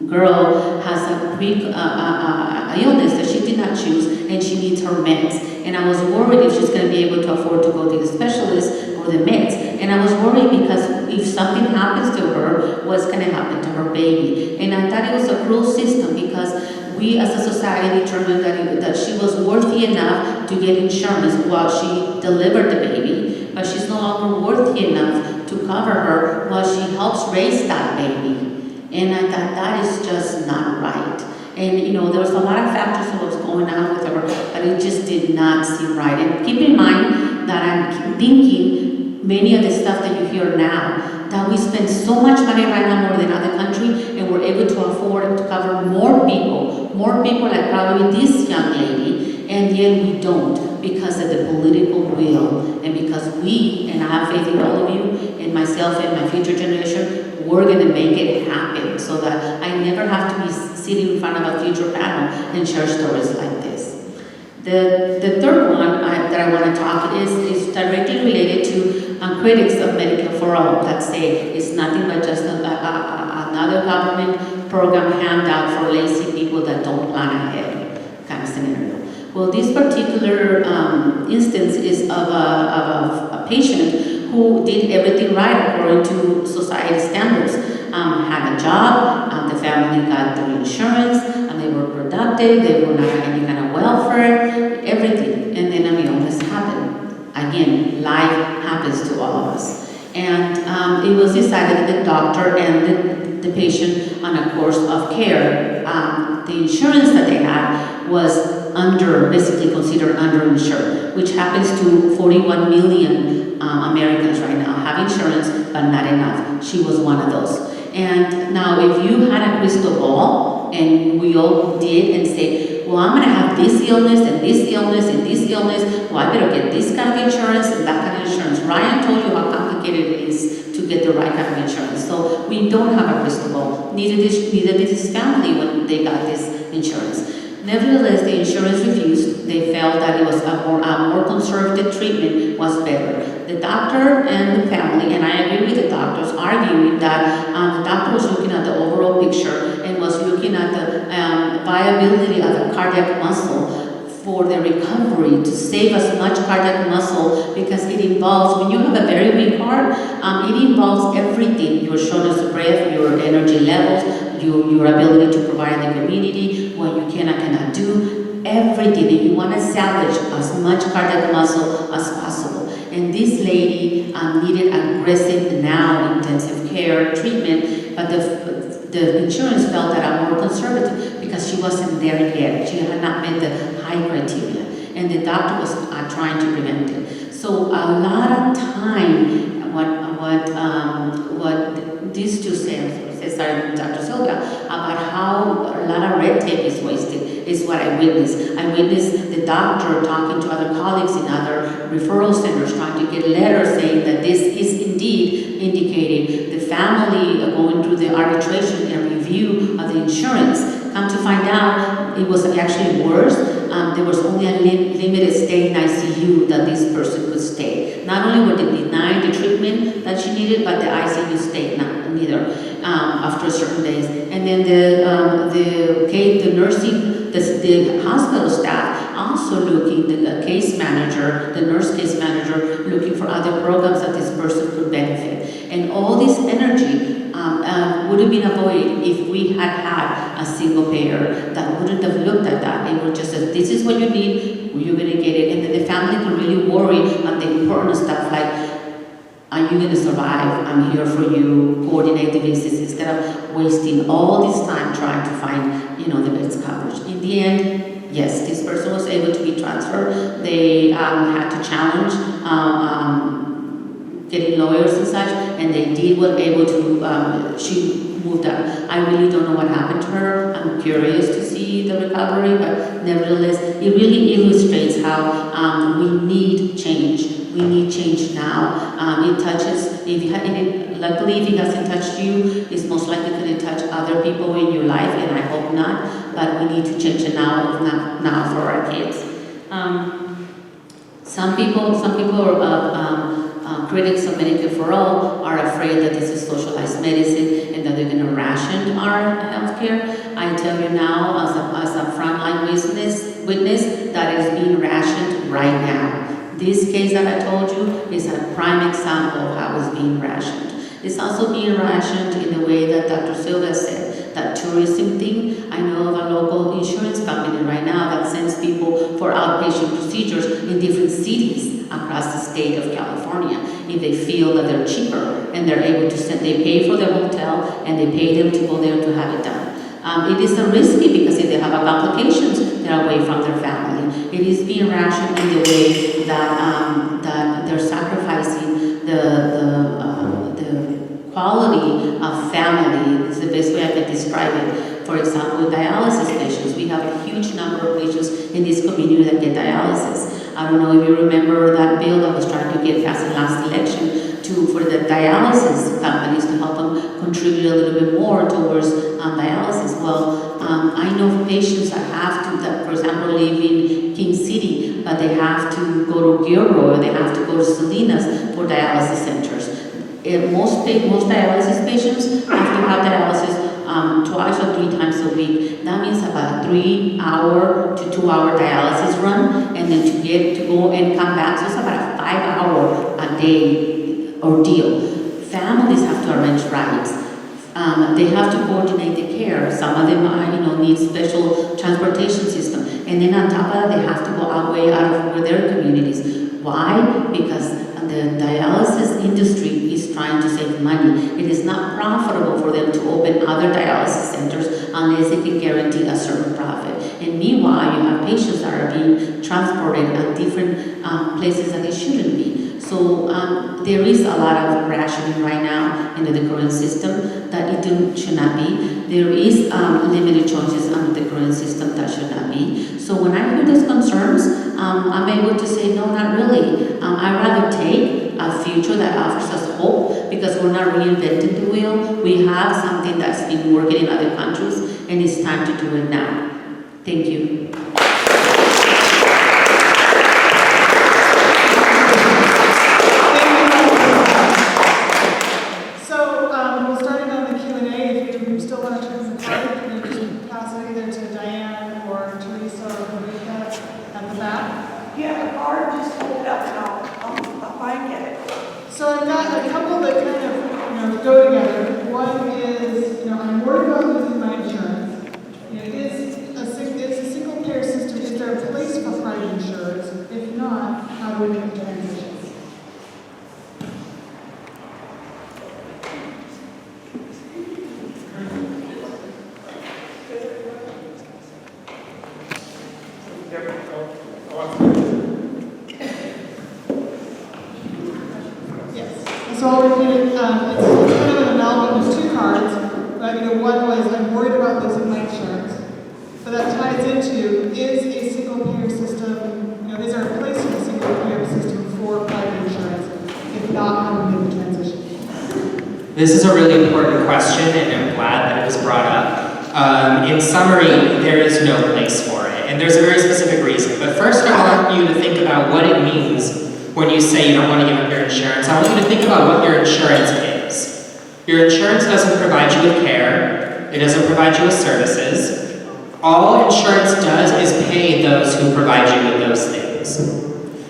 girl has a illness that she did not choose, and she needs her meds. And I was worried if she's going to be able to afford to go to the specialist or the meds. And I was worried because if something happens to her, what's going to happen to her baby? And I thought it was a cruel system, because we as a society determined that she was worthy enough to get insurance while she delivered the baby, but she's no longer worthy enough to cover her while she helps raise that baby. And I thought that is just not right. And there was a lot of factors that was going on with her, but it just did not seem right. And keep in mind that I'm thinking many of the stuff that you hear now, that we spend so much money right now more than other country, and we're able to afford to cover more people like probably this young lady, and yet we don't, because of the political will, and because we, and I have faith in all of you, and myself and my future generation, we're going to make it happen, so that I never have to be sitting in front of a future panel and share stories like this. The third one that I want to talk is directly related to critics of Medicare for All that say it's nothing but just another government program handout for lazy people that don't plan ahead kind of scenario. Well, this particular instance is of a patient who did everything right according to society standards. Had a job, the family got their insurance, and they were productive, they were not on any kind of welfare, everything. And then an illness happened. Again, life happens to all of us. And it was decided that the doctor and the patient on a course of care, the insurance that they had was basically considered underinsured, which happens to 41 million Americans right now have insurance, but not enough. She was one of those. And now if you had a crystal ball and we all did and said, well, I'm gonna have this illness and this illness and this illness, well, I better get this kind of insurance and that kind of insurance. Ryan told you how complicated it is to get the right kind of insurance. So we don't have a crystal ball. Neither did his family when they got this insurance. Nevertheless, the insurance refused. They felt that it was a more conservative treatment was better. The doctor and the family, and I agree with the doctors, arguing that the doctor was looking at the overall picture and was looking at the viability of the cardiac muscle for the recovery, to save as much cardiac muscle, because it involves, when you have a very weak heart, it involves everything: your shortness of breath, your energy levels, your ability to provide the community, what you can and cannot do, everything. And you want to salvage as much cardiac muscle as possible. And this lady needed aggressive, now intensive care treatment, but the insurance felt that I'm more conservative because she wasn't there yet. She had not met the high criteria, and the doctor was trying to prevent it. So a lot of time, what these two said, Dr. Silva, about how a lot of red tape is wasted, is what I witnessed. I witnessed the doctor talking to other colleagues in other referral centers, trying to get letters saying that this is indeed indicated. The family going through the arbitration and review of the insurance. Come to find out, it was actually worse. There was only a limited stay in ICU that this person could stay. Not only were they denied the treatment that she needed, but the ICU stayed neither after certain days. And then the nursing, the hospital staff also looking, the case manager, the nurse case manager, looking for other programs that this person could benefit. And all this energy would have been avoided if we had a single payer that wouldn't have looked at that. They would just say, this is what you need, you're going to get it. And then the family can really worry about the important stuff like, are you going to survive? I'm here for you, coordinate the visits, instead of wasting all this time trying to find, the best coverage. In the end, yes, this person was able to be transferred. They had to challenge getting lawyers and such, and they did were able to, she moved up. I really don't know what happened to her. I'm curious to see the recovery, but nevertheless, it really illustrates how we need change. We need change now. It touches, luckily if it hasn't touched you, it's most likely going to touch other people in your life, and I hope not, but we need to change it now, if not now for our kids. Some people are critics of Medicare for All are afraid that this is socialized medicine and that they're going to ration our healthcare. I tell you now, as a frontline witness, that is being rationed right now. This case that I told you is a prime example of how it's being rationed. It's also being rationed in the way that Dr. Silva said, that tourism thing. I know of a local insurance company right now that sends people for outpatient procedures in different cities across the state of California if they feel that they're cheaper, and they're able to send, they pay for their hotel and they pay them to go there to have it done. It is risky because if they have complications, they're away from their family. It is being rationed in the way that that they're sacrificing the quality of family. It's the best way I can describe it. For example, with dialysis patients, we have a huge number of patients in this community that get dialysis. I don't know if you remember that bill that was trying to get passed in last election for the dialysis companies to help them contribute a little bit more towards dialysis. Well, I know patients that have to, that, for example, live in King City, but they have to go to Gilroy, or they have to go to Salinas for dialysis centers. Most dialysis patients have to have dialysis twice or 3 times a week. That means about a 3-hour to 2-hour dialysis run, and then to go and come back. So it's about a 5-hour a day ordeal. Families have to arrange rides. They have to coordinate the care. Some of them need special transportation system. And then on top of that, they have to go way out of their communities. Why? Because the dialysis industry is trying to save money. It is not profitable for them to open other dialysis centers unless they can guarantee a certain profit. And meanwhile, you have patients that are being transported at different places that they shouldn't be. So there is a lot of rationing right now in the current system that should not be. There is limited choices under the current system that should not be. So when I hear those concerns, I'm able to say, no, not really. I'd rather take a future that offers us hope because we're not reinventing the wheel. We have something that's been working in other countries and it's time to do it now. Thank you. We're starting on the Q&A. If you still want to turn the card, you can just pass it either to Diane or Teresa or Marika at the back. Yeah, the card, just hold it up and I'll find it. So I've got a couple that kind of go together. One is, I'm worried about losing my insurance. It's a single payer system. Is there a place for private insurance? If not, how do we make the transition? So we did, it's kind of an amalgam of two cards, but one was I'm worried about losing my insurance. But that ties into, is a single payer system, is there a place in a single payer system for private insurance? If not, how do we make the transition? This is a really important question, and I'm glad that it was brought up. In summary, there is no place for it, and there's a very specific reason. But first, I want you to think about what it means when you say you don't want to give up your insurance. I want you to think about what your insurance is. Your insurance doesn't provide you with care. It doesn't provide you with services. All insurance does is pay those who provide you with those things.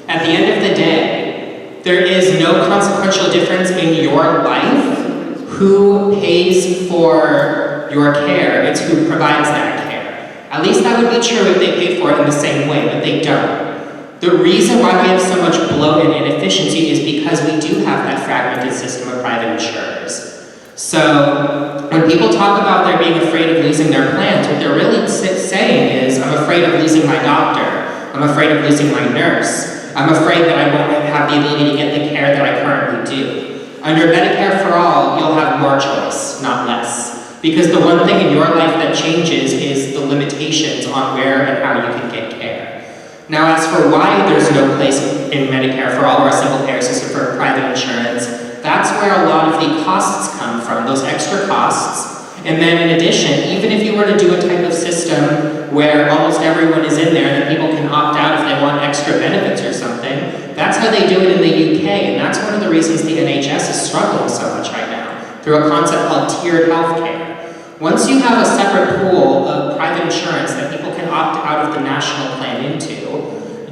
At the end of the day, there is no consequential difference in your life who pays for your care. It's who provides that care. At least that would be true if they paid for it in the same way, but they don't. The reason why we have so much bloat and inefficiency is because we do have that fragmented system of private insurers. So when people talk about they're being afraid of losing their plans, what they're really saying is, I'm afraid of losing my doctor, I'm afraid of losing my nurse, I'm afraid that I won't have the ability to get the care that I currently do. Under Medicare for All, you'll have more choice, not less. Because the one thing in your life that changes is the limitations on where and how you can get care. Now, as for why there's no place in Medicare for All or a single payer system for private insurance, that's where a lot of the costs come from, those extra costs. And then in addition, even if you were to do a type of system where almost everyone is in there and then people can opt out if they want extra benefits or something, that's how they do it in the UK, and that's one of the reasons the NHS is struggling so much right now, through a concept called tiered healthcare. Once you have a separate pool of private insurance that people can opt out of the national plan into,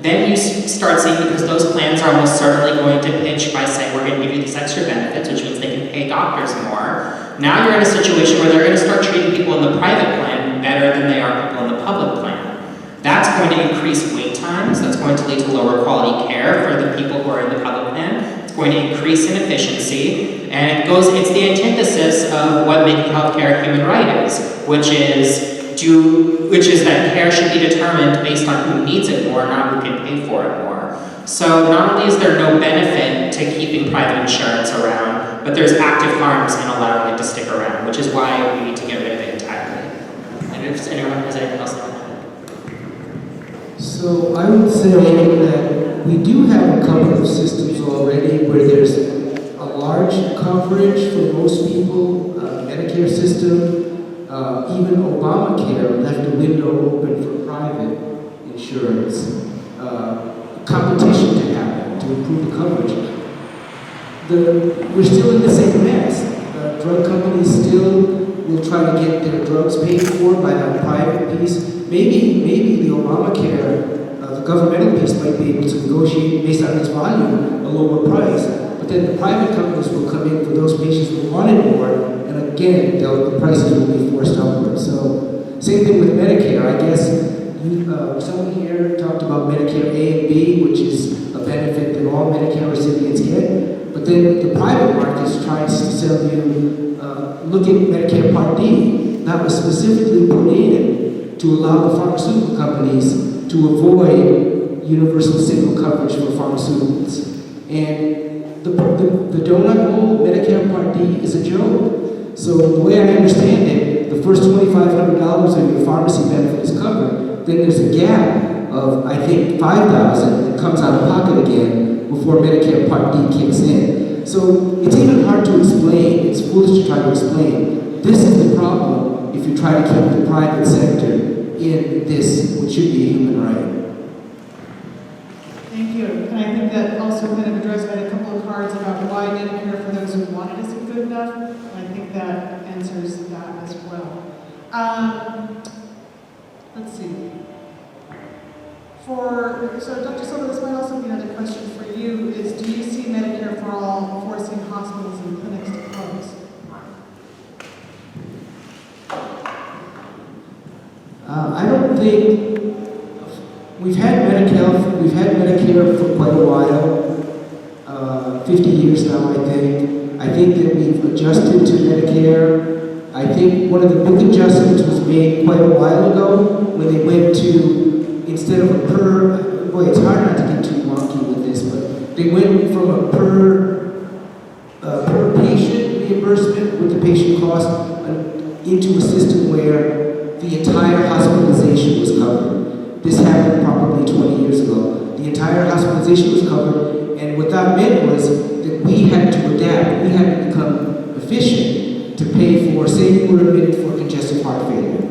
then you start seeing, because those plans are almost certainly going to pitch by saying, we're going to give you these extra benefits, which means they can pay doctors more. Now you're in a situation where they're going to start treating people in the private plan better than they are people in the public plan. That's going to increase wait times, that's going to lead to lower quality care for the people who are in the public plan. It's going to increase inefficiency, and it's the antithesis of what making healthcare a human right is, which is that care should be determined based on who needs it more, not who can pay for it more. So not only is there no benefit to keeping private insurance around, but there's active harms in allowing it to stick around, which is why we need to get rid of it entirely. And if anyone has anything else to add. So I would say that we do have a couple of systems already where there's a large coverage for most people, Medicare system. Even Obamacare left a window open for private insurance. Competition to happen to improve the coverage. We're still in the same mess. Drug companies still will try to get their drugs paid for by that private piece. Maybe the Obamacare, the governmental piece might be able to negotiate based on its volume a lower price. But then the private companies will come in for those patients who wanted more, and again, the prices will be forced upward. So, same thing with Medicare. I guess someone here talked about Medicare A and B, which is a benefit that all Medicare recipients get. But then the private market tries to sell you, look at Medicare Part D. That was specifically put in to allow the pharmaceutical companies to avoid universal single coverage for pharmaceuticals. And the donut hole, Medicare Part D, is a joke. So the way I understand it, the first $2,500 of your pharmacy benefit is covered. Then there's a gap of, I think, $5,000 that comes out of pocket again before Medicare Part D kicks in. So it's even hard to explain. It's foolish to try to explain. This is the problem if you try to keep the private sector in this, which should be a human right. Thank you. And I think that also kind of addressed, I had a couple of cards about why Medicare for those who want it isn't good enough. I think that answers that as well. Let's see. So Dr. Silva, this might also be another question for you, is do you see Medicare for all forcing hospitals and clinics to close? I don't think we've had Medicare for quite a while, 50 years now, I think. I think that we've adjusted to Medicare. I think one of the big adjustments was made quite a while ago when they went to, instead of a per, boy, it's hard not to get too wonky with this, but they went from a per patient reimbursement with the patient cost into a system where the entire hospitalization was covered. This happened probably 20 years ago. The entire hospitalization was covered, and what that meant was that we had to adapt. We had to become efficient to pay for, say you were admitted for congestive heart failure.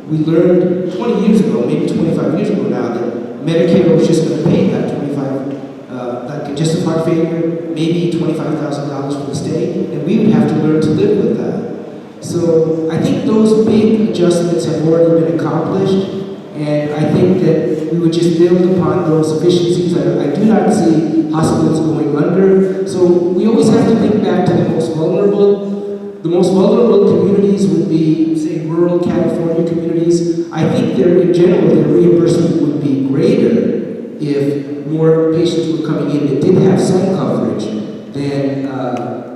We learned 20 years ago, maybe 25 years ago now, that Medicare was just going to pay that that congestive heart failure, maybe $25,000 for the stay, and we would have to learn to live with that. So I think those big adjustments have already been accomplished, and I think that we would just build upon those efficiencies. I do not see hospitals going under, so we always have to think back to the most vulnerable. The most vulnerable communities would be, say, rural California communities. I think in general, their reimbursement would be greater if more patients were coming in that did have some coverage than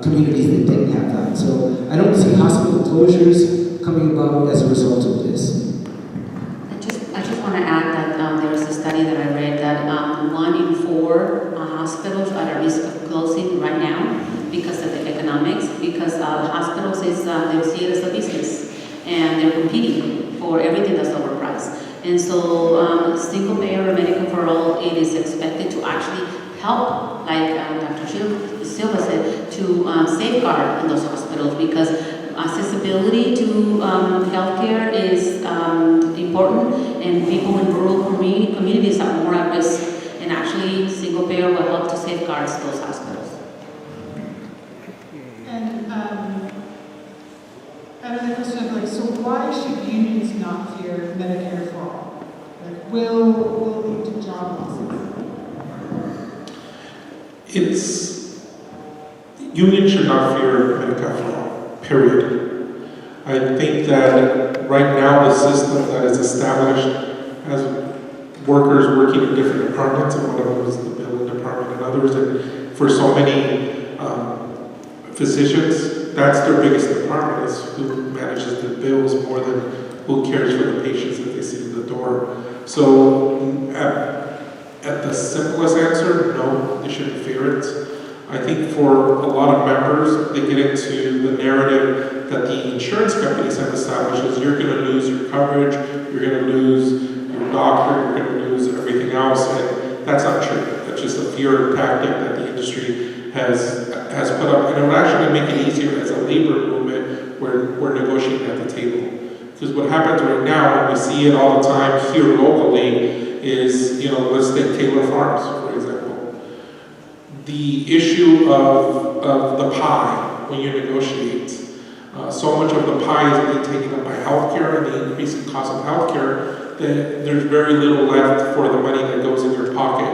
communities that didn't have that. So I don't see hospital closures coming about as a result of this. I just want to add that there is a study that I read that 1 in 4 hospitals are at risk of closing right now because of the economics, because hospitals they see it as a business, and they're competing for everything that's overpriced. And so single payer Medicare for all, it is expected to actually help, like Dr. Silva said, to safeguard in those hospitals, because accessibility to healthcare is important, and people in rural communities are more at risk, and actually single payer will help to safeguard those hospitals. And another question of so why should unions not fear Medicare for all? Will lead to job losses? Unions should not fear Medicare for all, period. I think that right now the system that is established has workers working in different departments, and one of them is the billing department and others, and for so many physicians, that's their biggest department, is who manages the bills more than who cares for the patients that they see in the door. So at the simplest answer, no, they shouldn't fear it. I think for a lot of members, they get into the narrative that the insurance companies have established is you're going to lose your coverage, you're going to lose your doctor, you're going to lose everything else, and that's not true. That's just a fear tactic that the industry has put up, and it would actually make it easier as a labor movement where we're negotiating at the table. Because what happens right now, and we see it all the time here locally, is, let's take Taylor Farms, for example. The issue of the pie when you negotiate. So much of the pie is being taken up by healthcare and the increasing cost of healthcare that there's very little left for the money that goes in your pocket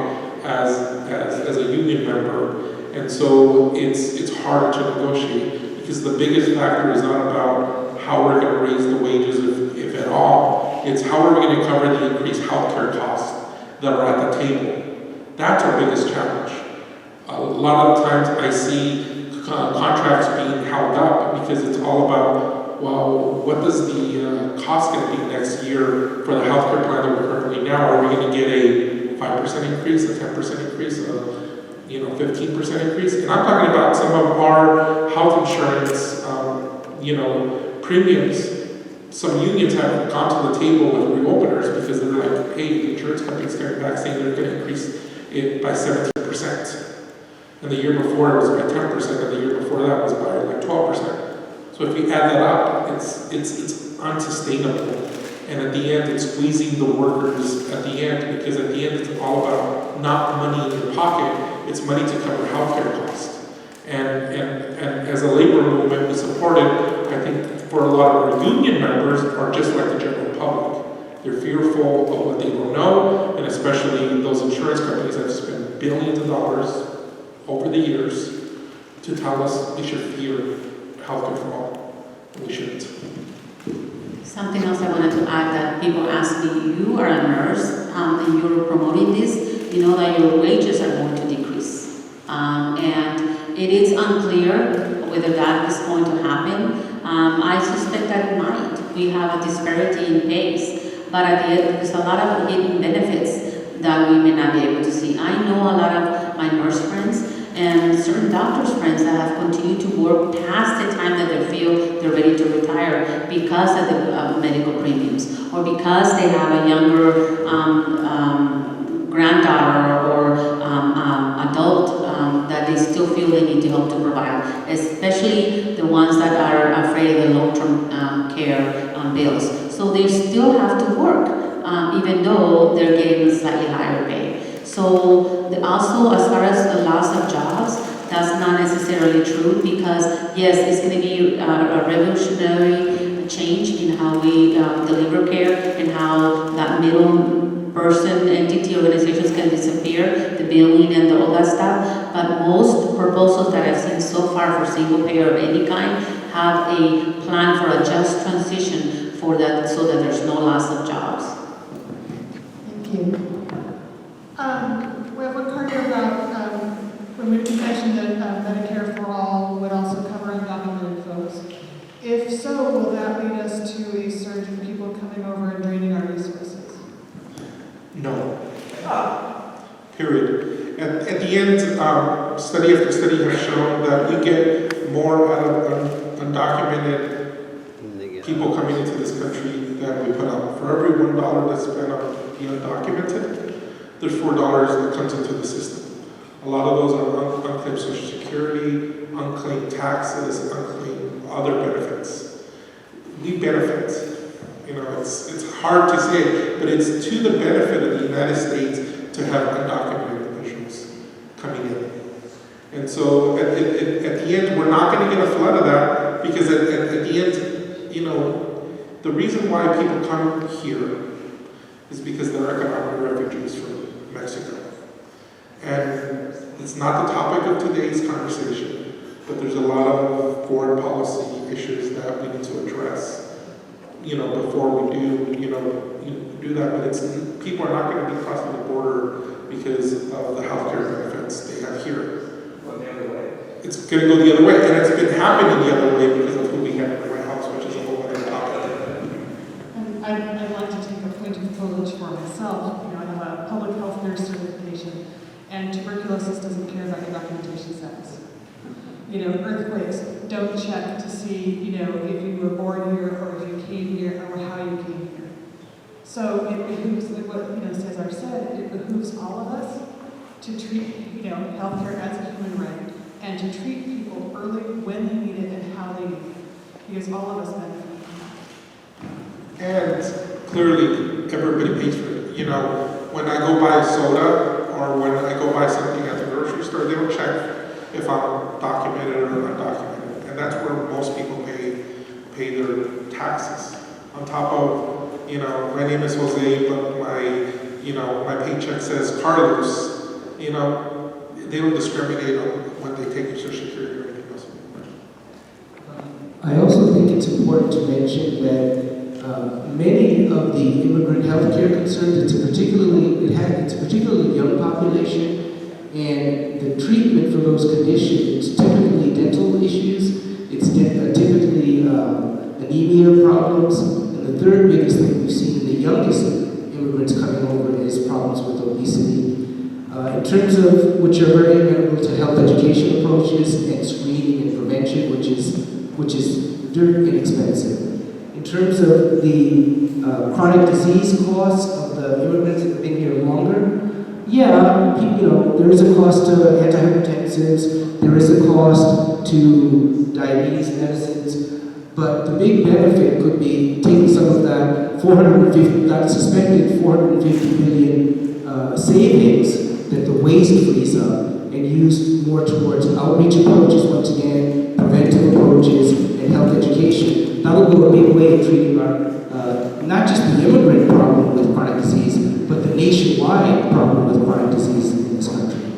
as a union member. And so it's hard to negotiate because the biggest factor is not about how we're going to raise the wages, if at all. It's how are we going to cover the increased healthcare costs that are at the table. That's our biggest challenge. A lot of times I see contracts being held up because it's all about, well, what does the cost going to be next year for the healthcare plan that we're currently now? Are we going to get a 5% increase, a 10% increase? 15% increase. And I'm talking about some of our health insurance, premiums. Some unions have gone to the table with reopeners because they're like, hey, the insurance company's coming back saying they're going to increase it by 17%. And the year before it was by 10%, and the year before that was by like 12%. So if you add that up, it's unsustainable. And at the end, it's squeezing the workers at the end, because at the end, it's all about not money in your pocket, it's money to cover healthcare costs. And as a labor movement, we support it. I think for a lot of our union members are just like the general public. They're fearful of what they don't know, and especially those insurance companies that have spent billions of dollars over the years to tell us we should fear healthcare for all. We shouldn't. Something else I wanted to add that people ask me, you are a nurse and you're promoting this, you know that your wages are going to decrease. And it is unclear whether that is going to happen. I suspect that it might. We have a disparity in pays, but at the end, there's a lot of hidden benefits that we may not be able to see. I know a lot of my nurse friends and certain doctors' friends that have continued to work past the time that they feel they're ready to retire because of the medical premiums, or because they have a younger granddaughter or adult that they still feel they need to help to provide, especially the ones that are afraid of the long-term care bills. So they still have to work, even though they're getting a slightly higher pay. So also, as far as the loss of jobs, that's not necessarily true, because yes, it's going to be a revolutionary change in how we deliver care and how that middle person, entity, organizations can disappear, the billing and all that stuff. But most proposals that I've seen so far for single payer of any kind have a plan for a just transition for that, so that there's no loss of jobs. Thank you. We have one part here about when we mentioned that Medicare for all would also cover undocumented folks. If so, will that lead us to a surge of people coming over and draining our resources? No. Period. At the end, study after study has shown that we get more out of undocumented people coming into this country than we put out. For every $1 that's spent on the undocumented, there's $4 that comes into the system. A lot of those are unclaimed Social Security, unclaimed taxes, unclaimed other benefits. We benefit. It's hard to say, but it's to the benefit of the United States to have undocumented individuals coming in. And so at the end, we're not going to get a flood of that, because at the end, the reason why people come here is because they're economic refugees from Mexico. And it's not the topic of today's conversation, but there's a lot of foreign policy issues that we need to address, before we do that. But people are not going to be crossing the border because of the healthcare benefits they have here. It's going to go the other way, and it's been happening the other way because of who we have in the White House, which is a whole other topic. And I'd like to take a point of privilege for myself. I have a public health nurse certification, and tuberculosis doesn't care about your documentation status. Earthquakes don't check to see, if you were born here or if you came here or how you came here. So it behooves, like what Cesar said, it behooves all of us to treat healthcare as a human right, and to treat people early when they need it and how they need it, because all of us benefit from that. And clearly, everybody pays for it. When I go buy a soda or when I go buy something at the grocery store, they don't check if I'm documented or undocumented. And that's where most people pay their taxes. On top of, my name is Jose, but my paycheck says Carlos. They don't discriminate on when they take your Social Security or anything else. I also think it's important to mention that many of the immigrant healthcare concerns, it's a particularly young population, and the treatment for those conditions, it's typically dental issues, it's typically anemia problems, and the third biggest thing we've seen in the youngest immigrants coming over is problems with obesity. In terms of which are very amenable to health education approaches and screening and prevention, which is very inexpensive. In terms of the chronic disease costs of the immigrants that have been here longer, yeah, there is a cost to antihypertensives, there is a cost to diabetes medicines, but the big benefit could be taking some of that suspected 450 billion savings that the waste frees up and used more towards outreach approaches, once again, preventive approaches, and health education. That will go a big way in treating our, not just the immigrant problem with chronic disease, but the nationwide problem with chronic disease in this country.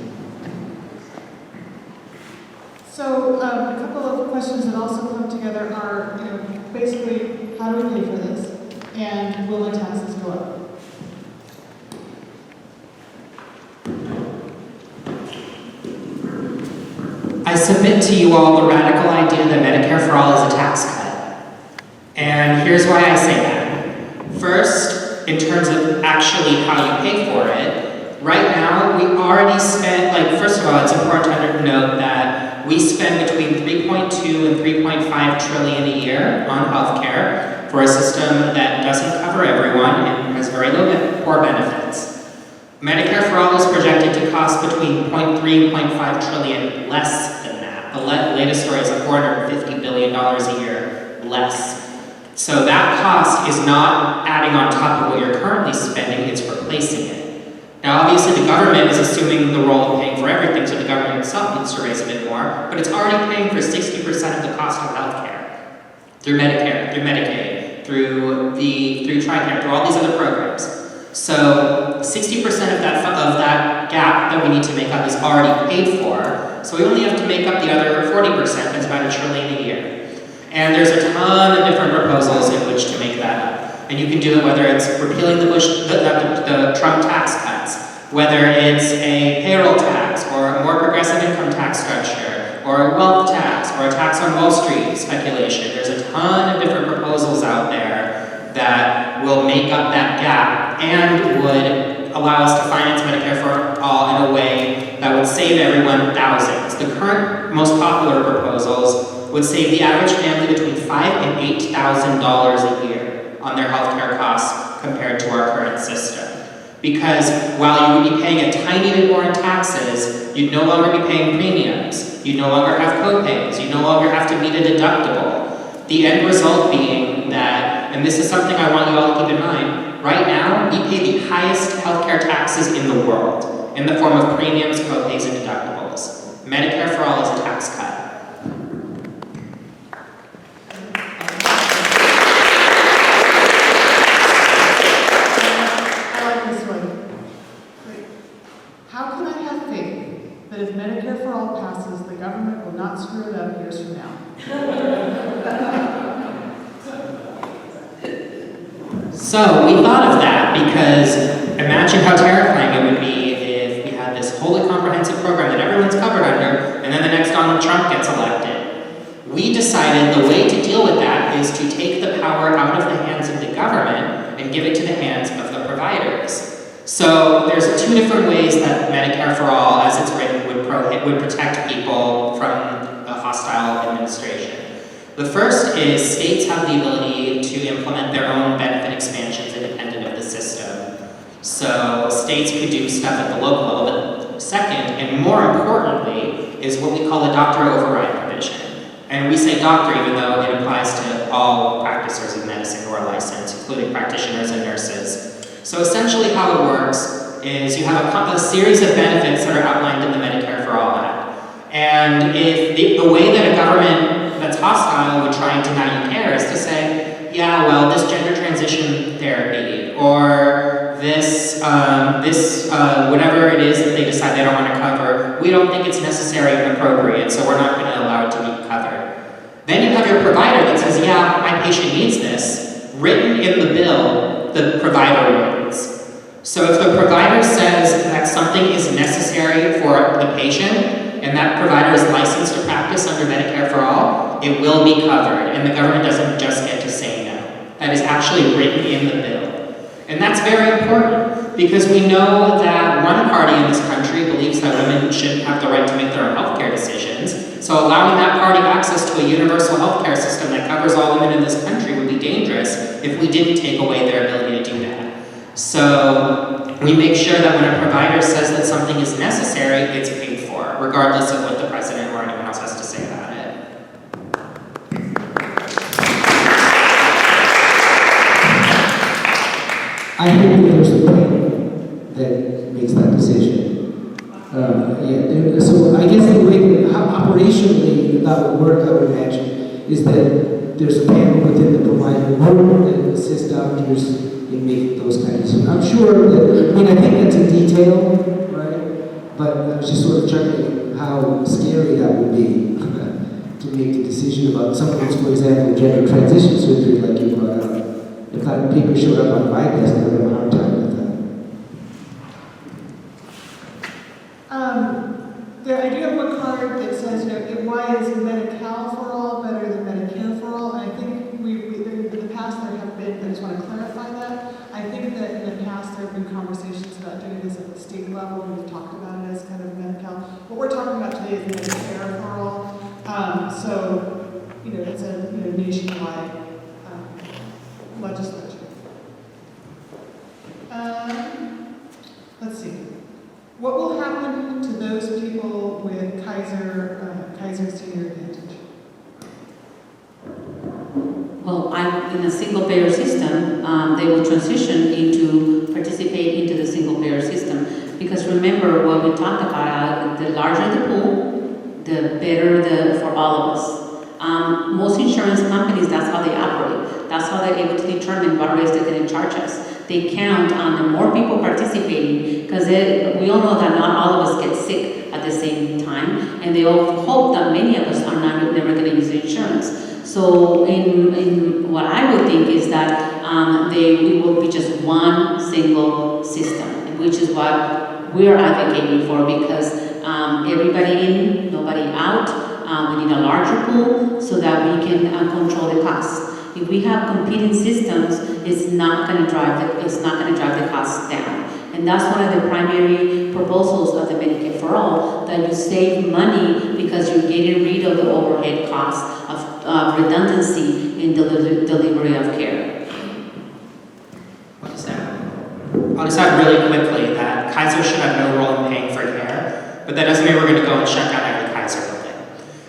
So a couple of questions that also come together are, basically, how do we pay for this? And will the taxes go up? I submit to you all the radical idea that Medicare for all is a tax cut. And here's why I say that. First, in terms of actually how you pay for it, right now we already spend, first of all, it's important to note that we spend between 3.2 and 3.5 trillion a year on healthcare for a system that doesn't cover everyone and has very poor benefits. Medicare for all is projected to cost between 0.3 and 0.5 trillion less than that. The latest story is $450 billion a year less. So that cost is not adding on top of what you're currently spending, it's replacing it. Now obviously the government is assuming the role of paying for everything, so the government itself needs to raise a bit more, but it's already paying for 60% of the cost of healthcare. Through Medicare, through Medicaid, through TRICARE, through all these other programs. So 60% of that gap that we need to make up is already paid for, so we only have to make up the other 40%, that's about $1 trillion a year. And there's a ton of different proposals in which to make that up. And you can do it whether it's repealing the Trump tax cuts, whether it's a payroll tax, or a more progressive income tax structure, or a wealth tax, or a tax on Wall Street speculation. There's a ton of different proposals out there that will make up that gap and would allow us to finance Medicare for all in a way that would save everyone thousands. The current most popular proposals would save the average family between $5,000 and $8,000 a year on their healthcare costs compared to our current system. Because while you would be paying a tiny bit more in taxes, you'd no longer be paying premiums, you'd no longer have co-pays, you'd no longer have to meet a deductible. The end result being that, and this is something I want you all to keep in mind, right now we pay the highest healthcare taxes in the world in the form of premiums, co-pays, and deductibles. Medicare for all is a tax cut. If Medicare for all passes, the government will not screw it up years from now. So we thought of that because imagine how terrifying it would be if we had this wholly comprehensive program that everyone's covered under, and then the next Donald Trump gets elected. We decided the way to deal with that is to take the power out of the hands of the government and give it to the hands of the providers. So there's two different ways that Medicare for all, as it's written, would protect people from a hostile administration. The first is states have the ability to implement their own benefit expansions independent of the system. So states could do stuff at the local level. But second, and more importantly, is what we call a doctor override provision. And we say doctor even though it applies to all practitioners of medicine who are licensed, including practitioners and nurses. So essentially how it works is you have a series of benefits that are outlined in the Medicare for All Act. And if the way that a government that's hostile would try and deny you care is to say, yeah, well, this gender transition therapy, or this whatever it is that they decide they don't want to cover, we don't think it's necessary and appropriate, so we're not going to allow it to be covered. Then you have your provider that says, yeah, my patient needs this. Written in the bill, the provider wins. So if the provider says that something is necessary for the patient, and that provider is licensed to practice under Medicare for All, it will be covered, and the government doesn't just get to say no. That is actually written in the bill. And that's very important, because we know that one party in this country believes believes that women shouldn't have the right to make their own healthcare decisions. So allowing that party access to a universal healthcare system that covers all women in this country would be dangerous if we didn't take away their ability to do that. So we make sure that when a provider says that something is necessary, it's paid for, regardless of what the president or anyone else has to say about it. I think that there's a plan that makes that decision. So I guess the way, how operationally that would work, I would imagine, is that there's a panel within the provider group that assists doctors in making those kinds of decisions. I'm sure that, I think that's in detail, right? But I was just sort of chuckling how scary that would be to make a decision about something, for example, gender transition surgery like you brought up. If that paper showed up on my desk, I would have a hard time with that. The idea of a card that says, why is Medi-Cal for all better than Medicare for all? And I think in the past there have been, I just want to clarify that. I think that in the past there have been conversations about doing this at the state level. We've talked about it as kind of Medi-Cal. What we're talking about today is Medicare for all. So, it's a nationwide legislature. Let's see. What will happen to those people with Kaiser Senior Advantage? Well, in a single payer system, they will transition participate into the single payer system. Because remember what we talked about, the larger the pool, the better for all of us. Most insurance companies, that's how they operate. That's how they're able to determine what rates they're going to charge us. They count on the more people participating, because we all know that not all of us get sick at the same time, and they all hope that many of us are never going to use insurance. So in what I would think is that we will be just one single system, which is what we're advocating for, because everybody in, nobody out. We need a larger pool so that we can control the costs. If we have competing systems, it's not going to drive the costs down. And that's one of the primary proposals of the Medicare for All, that you save money because you're getting rid of the overhead costs of redundancy in the delivery of care. I'll just add really quickly that Kaiser should have no role in paying for care, but that doesn't mean we're going to go and shut down every Kaiser building.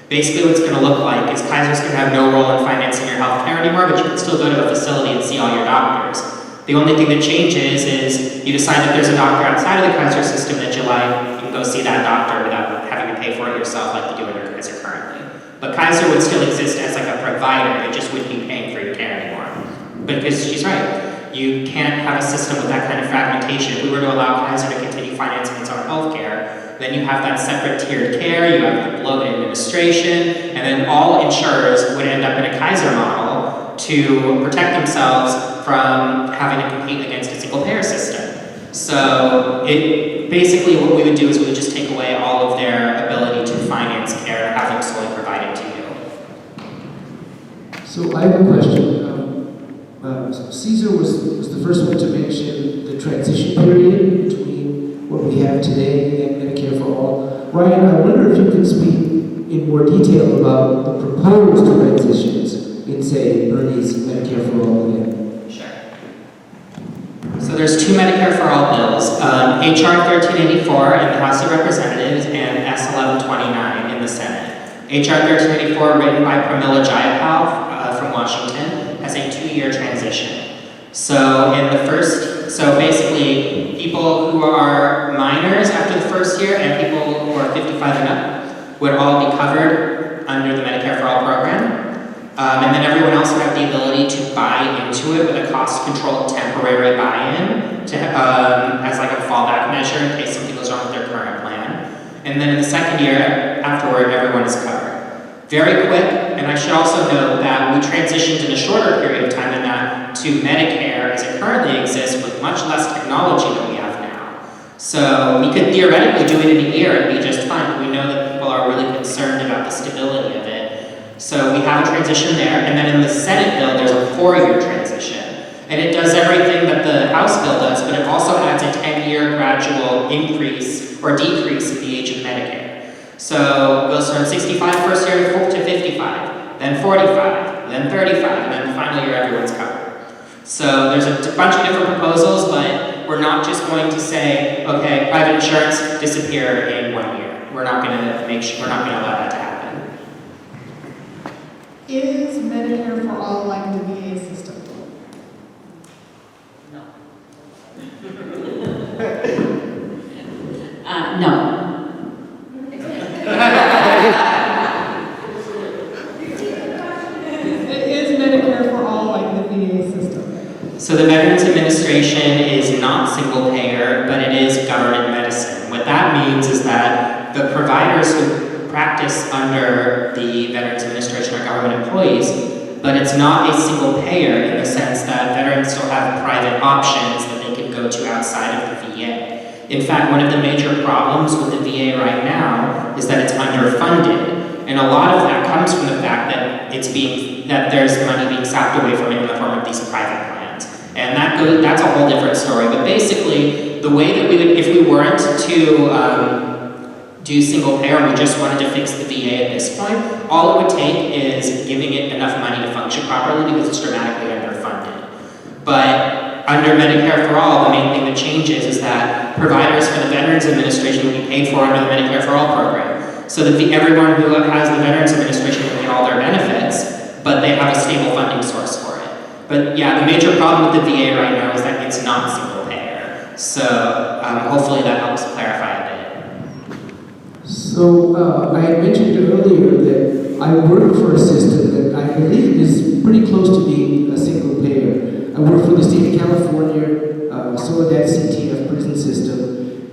Basically what it's going to look like is Kaiser's going to have no role in financing your healthcare anymore, but you can still go to a facility and see all your doctors. The only thing that changes is you decide that there's a doctor outside of the Kaiser system that you like, you can go see that doctor without having to pay for it yourself like you do under Kaiser currently. But Kaiser would still exist as like a provider, it just wouldn't be paying for your care anymore. Because she's right, you can't have a system with that kind of fragmentation. If we were to allow Kaiser to continue financing its own healthcare, then you have that separate tiered care, you have the bloated administration, and then all insurers would end up in a Kaiser model to protect themselves from having to compete against a single payer system. So basically what we would do is we would just take away all of their ability to finance care and have them solely provided to you. So I have a question. Caesar was the first one to mention the transition period between what we have today and Medicare for All. Ryan, I wonder if you could speak in more detail about the proposed transitions in, say, Bernie's Medicare for All again. Sure. So there's two Medicare for All bills, HR 1384 in the House of Representatives and S 1129 in the Senate. HR 1384, written by Pramila Jayapal from Washington, has a 2-year transition. So basically, people who are minors after the first year and people who are 55 and up would all be covered under the Medicare for All program. And then everyone else would have the ability to buy into it with a cost-controlled temporary buy-in as like a fallback measure in case something goes wrong with their current plan. And then in the second year, afterward, everyone is covered. Very quick, and I should also note that we transitioned in a shorter period of time than that to Medicare as it currently exists with much less technology than we have now. So we could theoretically do it in a year and be just fine, but we know that people are really concerned about the stability of it. So we have a transition there, and then in the Senate bill, there's a 4-year transition. And it does everything that the House bill does, but it also adds a 10-year 10-year gradual increase or decrease in the age of Medicare. So it goes from 65 first year to 55, then 45, then 35, and then the final year everyone's covered. So there's a bunch of different proposals, but we're not just going to say, okay, private insurance disappear in 1 year. We're not going to allow that to happen. Is Medicare for all like the VA system? No. Is Medicare for all like the VA system? So the Veterans Administration is not single payer, but it is government medicine. What that means is that the providers who practice under the Veterans Administration are government employees, but it's not a single payer in the sense that veterans still have private options that they can go to outside of the VA. In fact, one of the major problems with the VA right now is that it's underfunded, and a lot of that comes from the fact that there's money being sapped away from it in the form of these private plans. And that's a whole different story. But basically, the way that we would, if we weren't to do single payer, we just wanted to fix the VA at this point, all it would take is giving it enough money to function properly because it's dramatically underfunded. But under Medicare for All, the main thing that changes is that providers for the Veterans Administration will be paid for under the Medicare for All program. So that everyone who has the Veterans Administration will get all their benefits, but they have a stable funding source for it. But yeah, the major problem with the VA right now is that it's not single payer. So hopefully that helps clarify a bit. So I had mentioned earlier that I work for a system that I believe is pretty close to being a single payer. I work for the state of California, Soledad CTF prison system,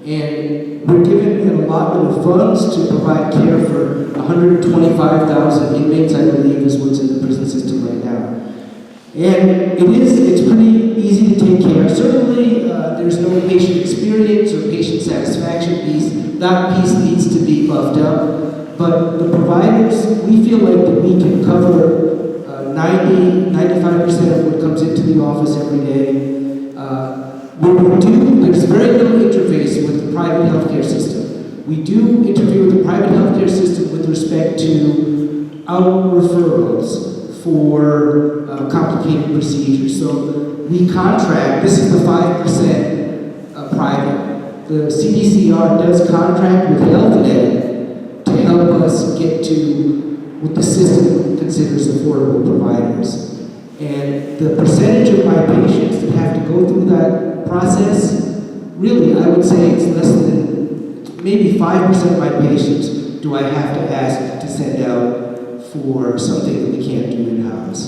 and we're given an allotment of funds to provide care for 125,000 inmates, I believe is what's in the prison system right now. And it's pretty easy to take care. Certainly, there's no patient experience or patient satisfaction piece. That piece needs to be buffed up. But the providers, we feel like that we can cover 95% of what comes into the office every day. There's very little interface with the private healthcare system. We do interfere with the private healthcare system with respect to out referrals for complicated procedures. So we contract, this is the 5% private. The CDCR does contract with HealthNet to help us get to what the system considers affordable providers. And the percentage of my patients that have to go through that process, really, I would say it's less than, maybe 5% of my patients do I have to ask to send out for something that we can't do in-house.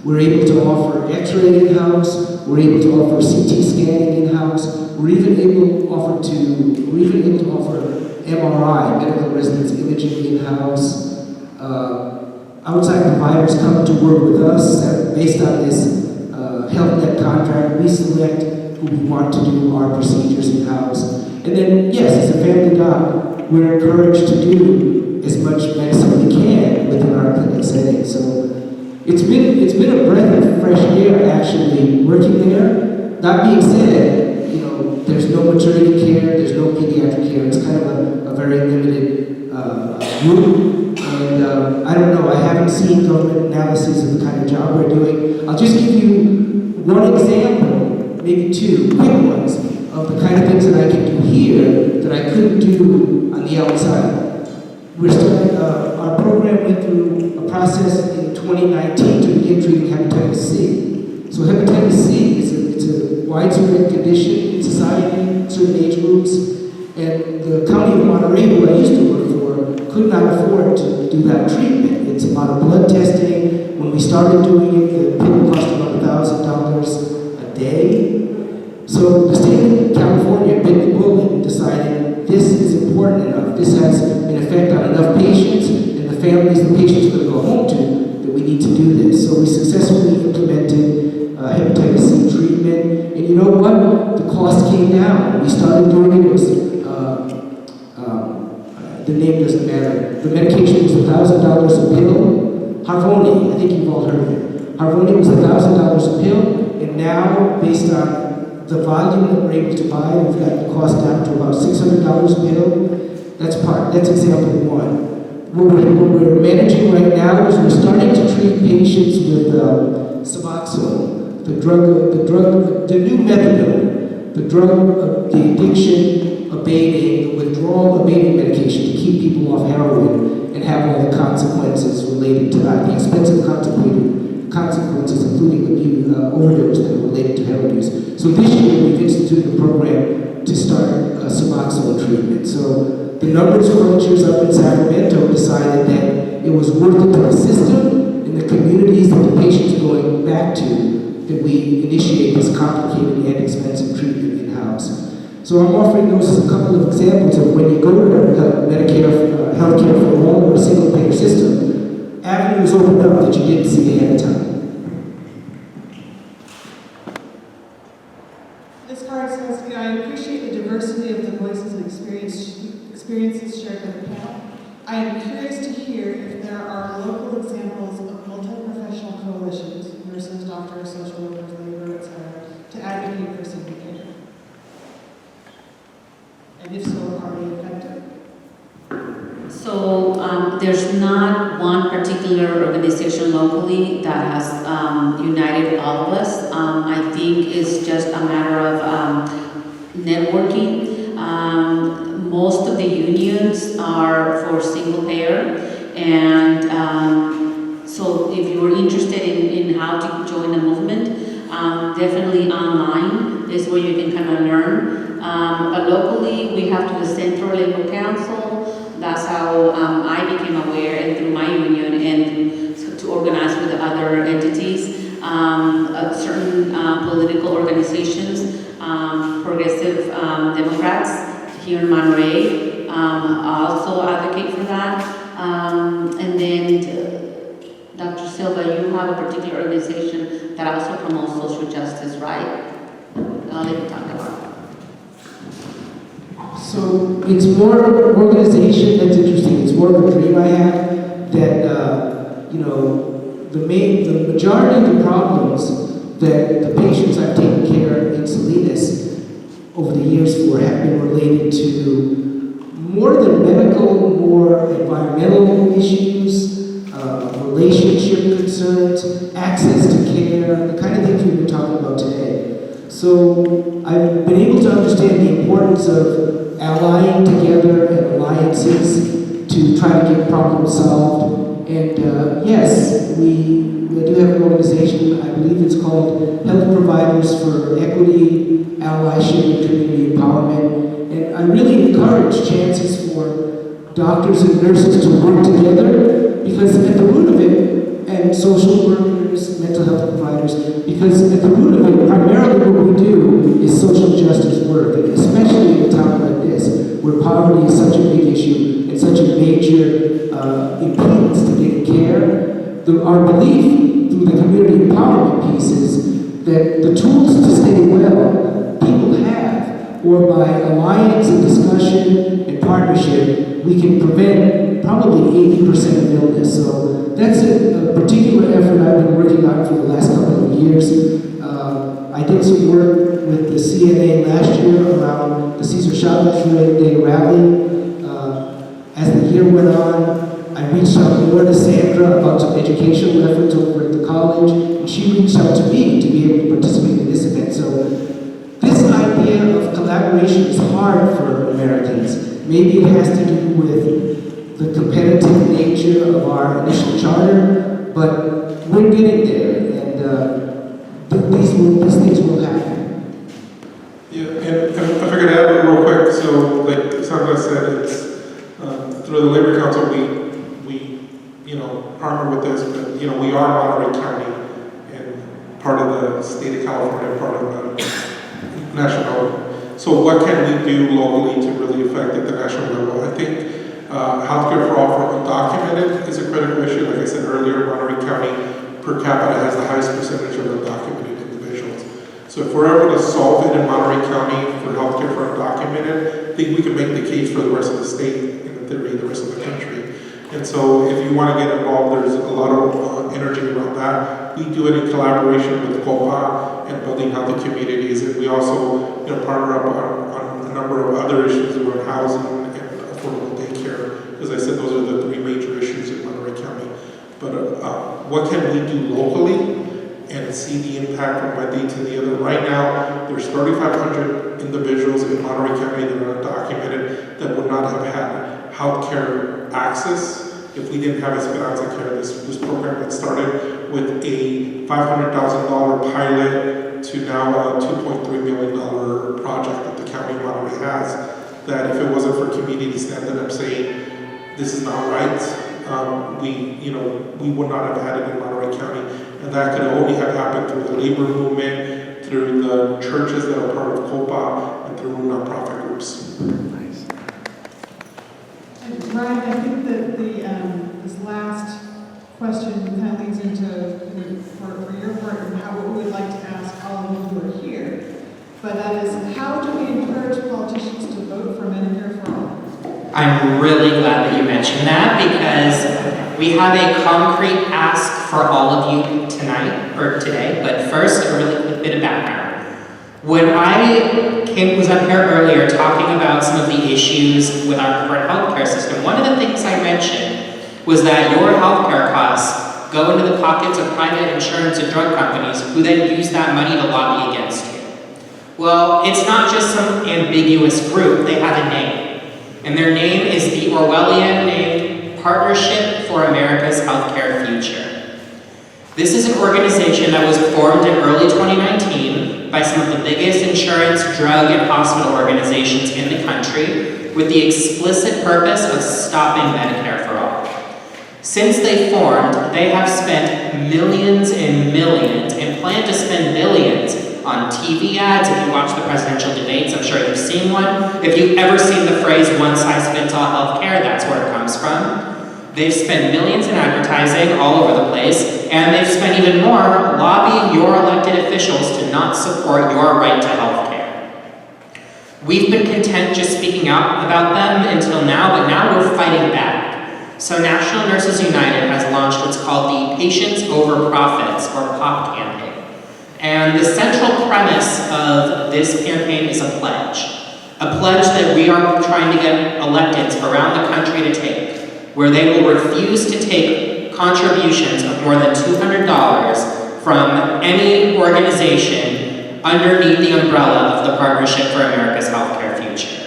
We're able to offer X-ray in-house, we're able to offer CT scanning in-house, we're even able to offer MRI, medical resonance imaging in-house. Outside providers come to work with us based on this HealthNet contract. We select who we want to do our procedures in-house. And then, yes, as a family doc, we're encouraged to do as much medicine we can within our clinic setting. So it's been a breath of fresh air actually working there. That being said, there's no maternity care, there's no pediatric care. It's kind of a very limited group. And I don't know, I haven't seen government analysis of the kind of job we're doing. I'll just give you one example, maybe two quick ones, of the kind of things that I can do here that I couldn't do on the outside. Our program went through a process in 2019 to begin treating hepatitis C. So hepatitis C it's a widespread condition in society, certain age groups, and the county of Monterey, who I used to work for, could not afford to do that treatment. It's a lot of blood testing. When we started doing it, the pill cost about $1,000 a day. So the state of California bit the bullet and decided this is important enough. This has an effect on enough patients and the families the patients are going to go home to that we need to do this. So we successfully implemented hepatitis C treatment. And you know what? The cost came down. When we started doing it, the name doesn't matter. The medication was $1,000 a pill. Harvoni, I think you've all heard of it. Harvoni was $1,000 a pill, and now, based on the volume that we're able to buy, we've got the cost down to about $600 a pill. That's example one. What we're managing right now is we're starting to treat patients with Suboxone, the new methadone, the addiction abating, the withdrawal abating medication to keep people off heroin and have all the consequences related to that, the expensive consequences, including overdose that are related to heroin use. So this year we've instituted a program to start Suboxone treatment. So the numbers crunchers up in Sacramento decided that it was worth it to the system and the communities that the patients are going back to that we initiate this complicated and expensive treatment in-house. So I'm offering those as a couple of examples of when you go to Medicare, healthcare for all or a single payer system, avenues open up that you didn't see ahead of time. This card says, I appreciate the diversity of the voices and experiences shared by the panel. I am curious to hear if there are local examples of multi-professional coalitions, nurses, doctors, social workers, labor, etc., to advocate for single payer. And if so, are they effective? So there's not one particular organization locally that has united all of us. I think it's just a matter of networking. Most of the unions are for single payer, and so if you're interested in how to join the movement, definitely online is where you can kind of learn. But locally, we have to the Central Labor Council. That's how I became aware, and through my union, and to organize with the other entities, certain political organizations, progressive Democrats here in Monterey also advocate for that. And then, Dr. Silva, you have a particular organization that also promotes social justice, right? I'll let you talk about it. So it's more organization that's interesting. It's more of a dream I have that, the majority of the problems that the patients I've taken care of in Salinas over the years for have been related to more than medical, more environmental issues, relationship concerns, access to care, the kind of things we've been talking about today. So I've been able to understand the importance of allying together and alliances to try to get problems solved. And yes, we do have an organization, I believe it's called Health Providers for Equity, Allyship, and Community Empowerment. And I really encourage chances for doctors and nurses to work together, because at the root of it, and social workers, mental health providers, because at the root of it, primarily what we do is social justice work, and especially in a town like this, where poverty is such a big issue and such a major impedance to getting care. Our belief through the community empowerment piece is that the tools to stay well people have, or by alliance and discussion and partnership, we can prevent probably 80% of illness. So that's a particular effort I've been working on for the last couple of years. I did some work with the CNA last year around the Cesar Chavez Day rally. As the year went on, I reached out more to Sandra about some educational efforts over at the college, and she reached out to me to be able to participate in this event. So this idea of collaboration is hard for Americans. Maybe it has to do with the competitive nature of our initial charter, but we're getting there, and these things will happen. Yeah, and if I could add real quick, so like Sandra said, it's through the Labor Council we partner with this, but we are Monterey County and part of the state of California, part of the national. So what can we do locally to really affect at the national level? I think healthcare for all for undocumented is a critical issue. Like I said earlier, Monterey County per capita has the highest percentage of undocumented individuals. So if we're able to solve it in Monterey County for healthcare for undocumented, I think we can make the case for the rest of the state, and in theory, the rest of the country. And so if you want to get involved, there's a lot of energy around that. we do it in collaboration with COPA and building healthy communities. And we also, partner up on a number of other issues around housing and affordable daycare. As I said, those are the three major issues in Monterey County. But what can we do locally and see the impact from one day to the other? Right now, there's 3,500 individuals in Monterey County that are undocumented that would not have had health care access if we didn't have Esperanza Care. This program that started with a $500,000 pilot to now a $2.3 million project that the county of Monterey has, that if it wasn't for community standing up saying, this is not right, we would not have had it in Monterey County. And that could only have happened through the labor movement, through the churches that are part of COPA, and through nonprofit groups. Nice. And Ryan, I think that this last question kind of leads into, for your part, and how we would like to ask all of you who are here. But that is, how do we encourage politicians to vote for Medicare for All? I'm really glad that you mentioned that, because we have a concrete ask for all of you tonight, or today, but first, a really quick bit of background. When I was up here earlier talking about some of the issues with our current healthcare system, one of the things I mentioned was that your healthcare costs go into the pockets of private insurance and drug companies who then use that money to lobby against you. Well, it's not just some ambiguous group, they have a name. And their name is the Orwellian name Partnership for America's Healthcare Future. This is an organization that was formed in early 2019 by some of the biggest insurance, drug, and hospital organizations in the country with the explicit purpose of stopping Medicare for all. Since they formed, they have spent millions and millions and plan to spend billions on TV ads. If you watch the presidential debates, I'm sure you've seen one. If you've ever seen the phrase one size fits all healthcare, that's where it comes from. They've spent millions in advertising all over the place, and they've spent even more lobbying your elected officials to not support your right to health care. We've been content just speaking out about them until now, but now we're fighting back. So National Nurses United has launched what's called the Patients Over Profits, or POP campaign. And the central premise of this campaign is a pledge that we are trying to get electeds around the country to take, where they will refuse to take contributions of more than $200 from any organization underneath the umbrella of the Partnership for America's Healthcare Future.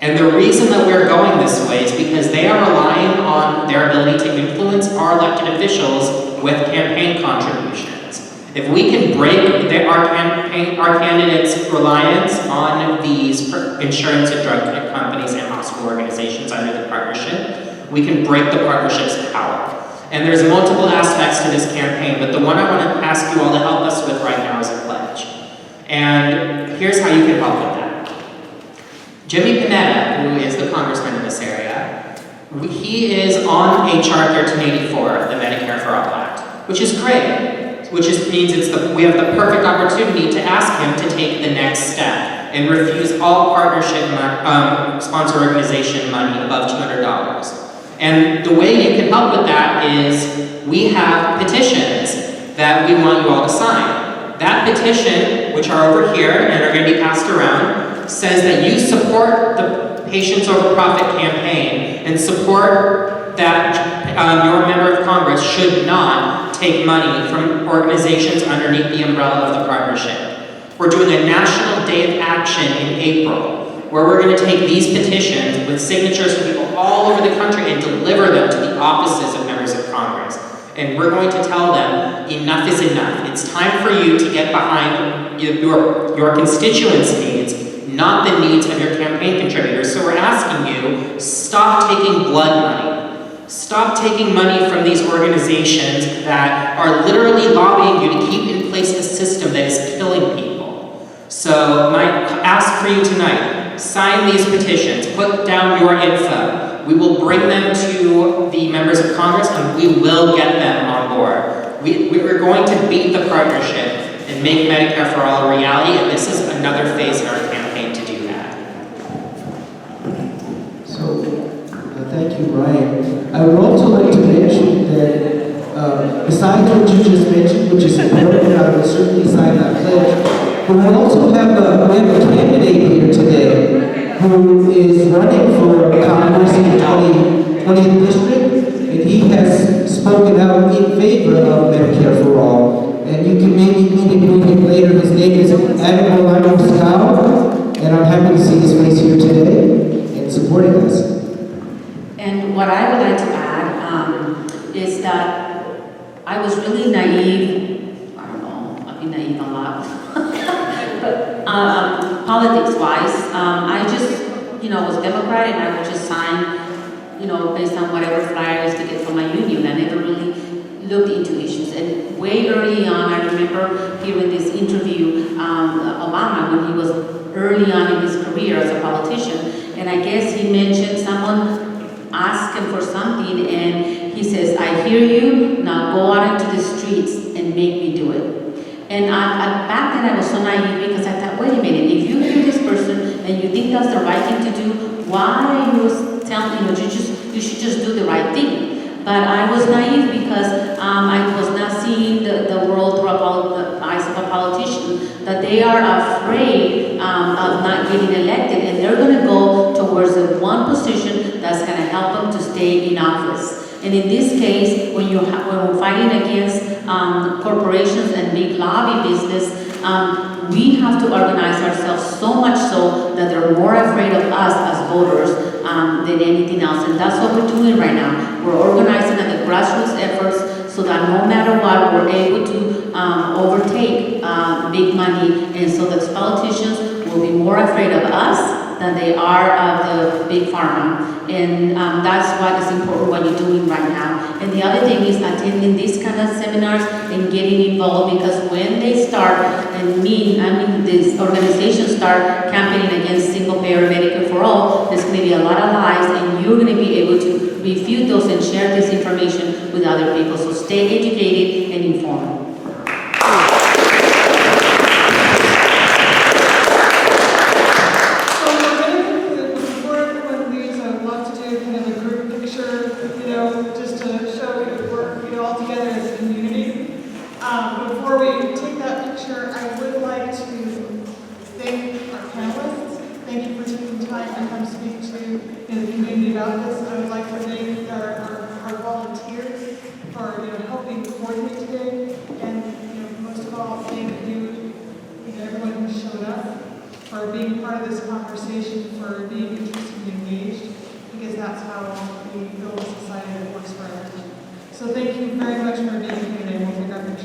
And the reason that we're going this way is because they are relying on their ability to influence our elected officials with campaign contributions. If we can break our candidates' reliance on these insurance and drug companies and hospital organizations under the partnership, we can break the partnership's power. And there's multiple aspects to this campaign, but the one I want to ask you all to help us with right now is a pledge. And here's how you can help with that. Jimmy Panetta, who is the congressman in this area, he is on HR 1384, the Medicare for All Act, which is great. Means we have the perfect opportunity to ask him to take the next step and refuse all partnership sponsor organization money above $200. And the way you can help with that is we have petitions that we want you all to sign. That petition, which are over here and are going to be passed around, says that you support the Patients Over Profit campaign and support that your member of Congress should not take money from organizations underneath the umbrella of the partnership. We're doing a National Day of Action in April, where we're going to take these petitions with signatures from people all over the country and deliver them to the offices of members of Congress. And we're going to tell them, enough is enough. It's time for you to get behind your constituents' needs, not the needs of your campaign contributors. So we're asking you, stop taking blood money. Stop taking money from these organizations that are literally lobbying you to keep in place a system that is killing people. So my ask for you tonight, sign these petitions, put down your info. We will bring them to the members of Congress and we will get them on board. We're going to beat the partnership and make Medicare for All a reality, and this is another phase in our campaign to do that. So, thank you, Ryan. I would also like to mention that besides what you just mentioned, which is important, and I will certainly sign that pledge, but we also have a candidate here today who is running for Congress in the 20th District, and he has spoken out in favor of Medicare for all. And you can maybe meet him later. His name is Adam Rolando Scow, and I'm happy to see his face here today and supporting us. And what I would like to add is that I was really naive. I don't know, I've been naive a lot. But politics-wise, I just, was a Democrat, and I would just sign, based on whatever flyer I used to get from my union. I never really looked into issues. And way early on, I remember hearing this interview, Obama, when he was early on in his career as a politician, and I guess he mentioned someone asked him for something, and he says, "I hear you, now go out into the streets and make me do it." And back then I was so naive, because I thought, wait a minute, if you hear this person and you think that's the right thing to do, why are you telling, you should just do the right thing? But I was naive because I was not seeing the world through the eyes of a politician, that they are afraid of not getting elected, and they're going to go towards the one position that's going to help them to stay in office. And in this case, when we're fighting against corporations and big lobby business, we have to organize ourselves so much so that they're more afraid of us as voters than anything else. And that's what we're doing right now. We're organizing at the grassroots efforts so that no matter what, we're able to overtake big money. And so the politicians will be more afraid of us than they are of the big pharma. And that's why it's important what you're doing right now. And the other thing is attending these kind of seminars and getting involved, because when they start, these organizations start campaigning against single-payer Medicare for all, there's going to be a lot of lies, and you're going to be able to refute those and share this information with other people. So stay educated and informed. Just to show we work, all together as a community. Before we take that picture, I would like to thank our panelists. Thank you for taking time to come speak to the community about this. I would like to thank our volunteers for helping coordinate today, and most of all, thank you, everyone who showed up, for being part of this conversation, for being interested and engaged, because that's how we build a society that works for everyone. So thank you very much for being here today. We'll figure out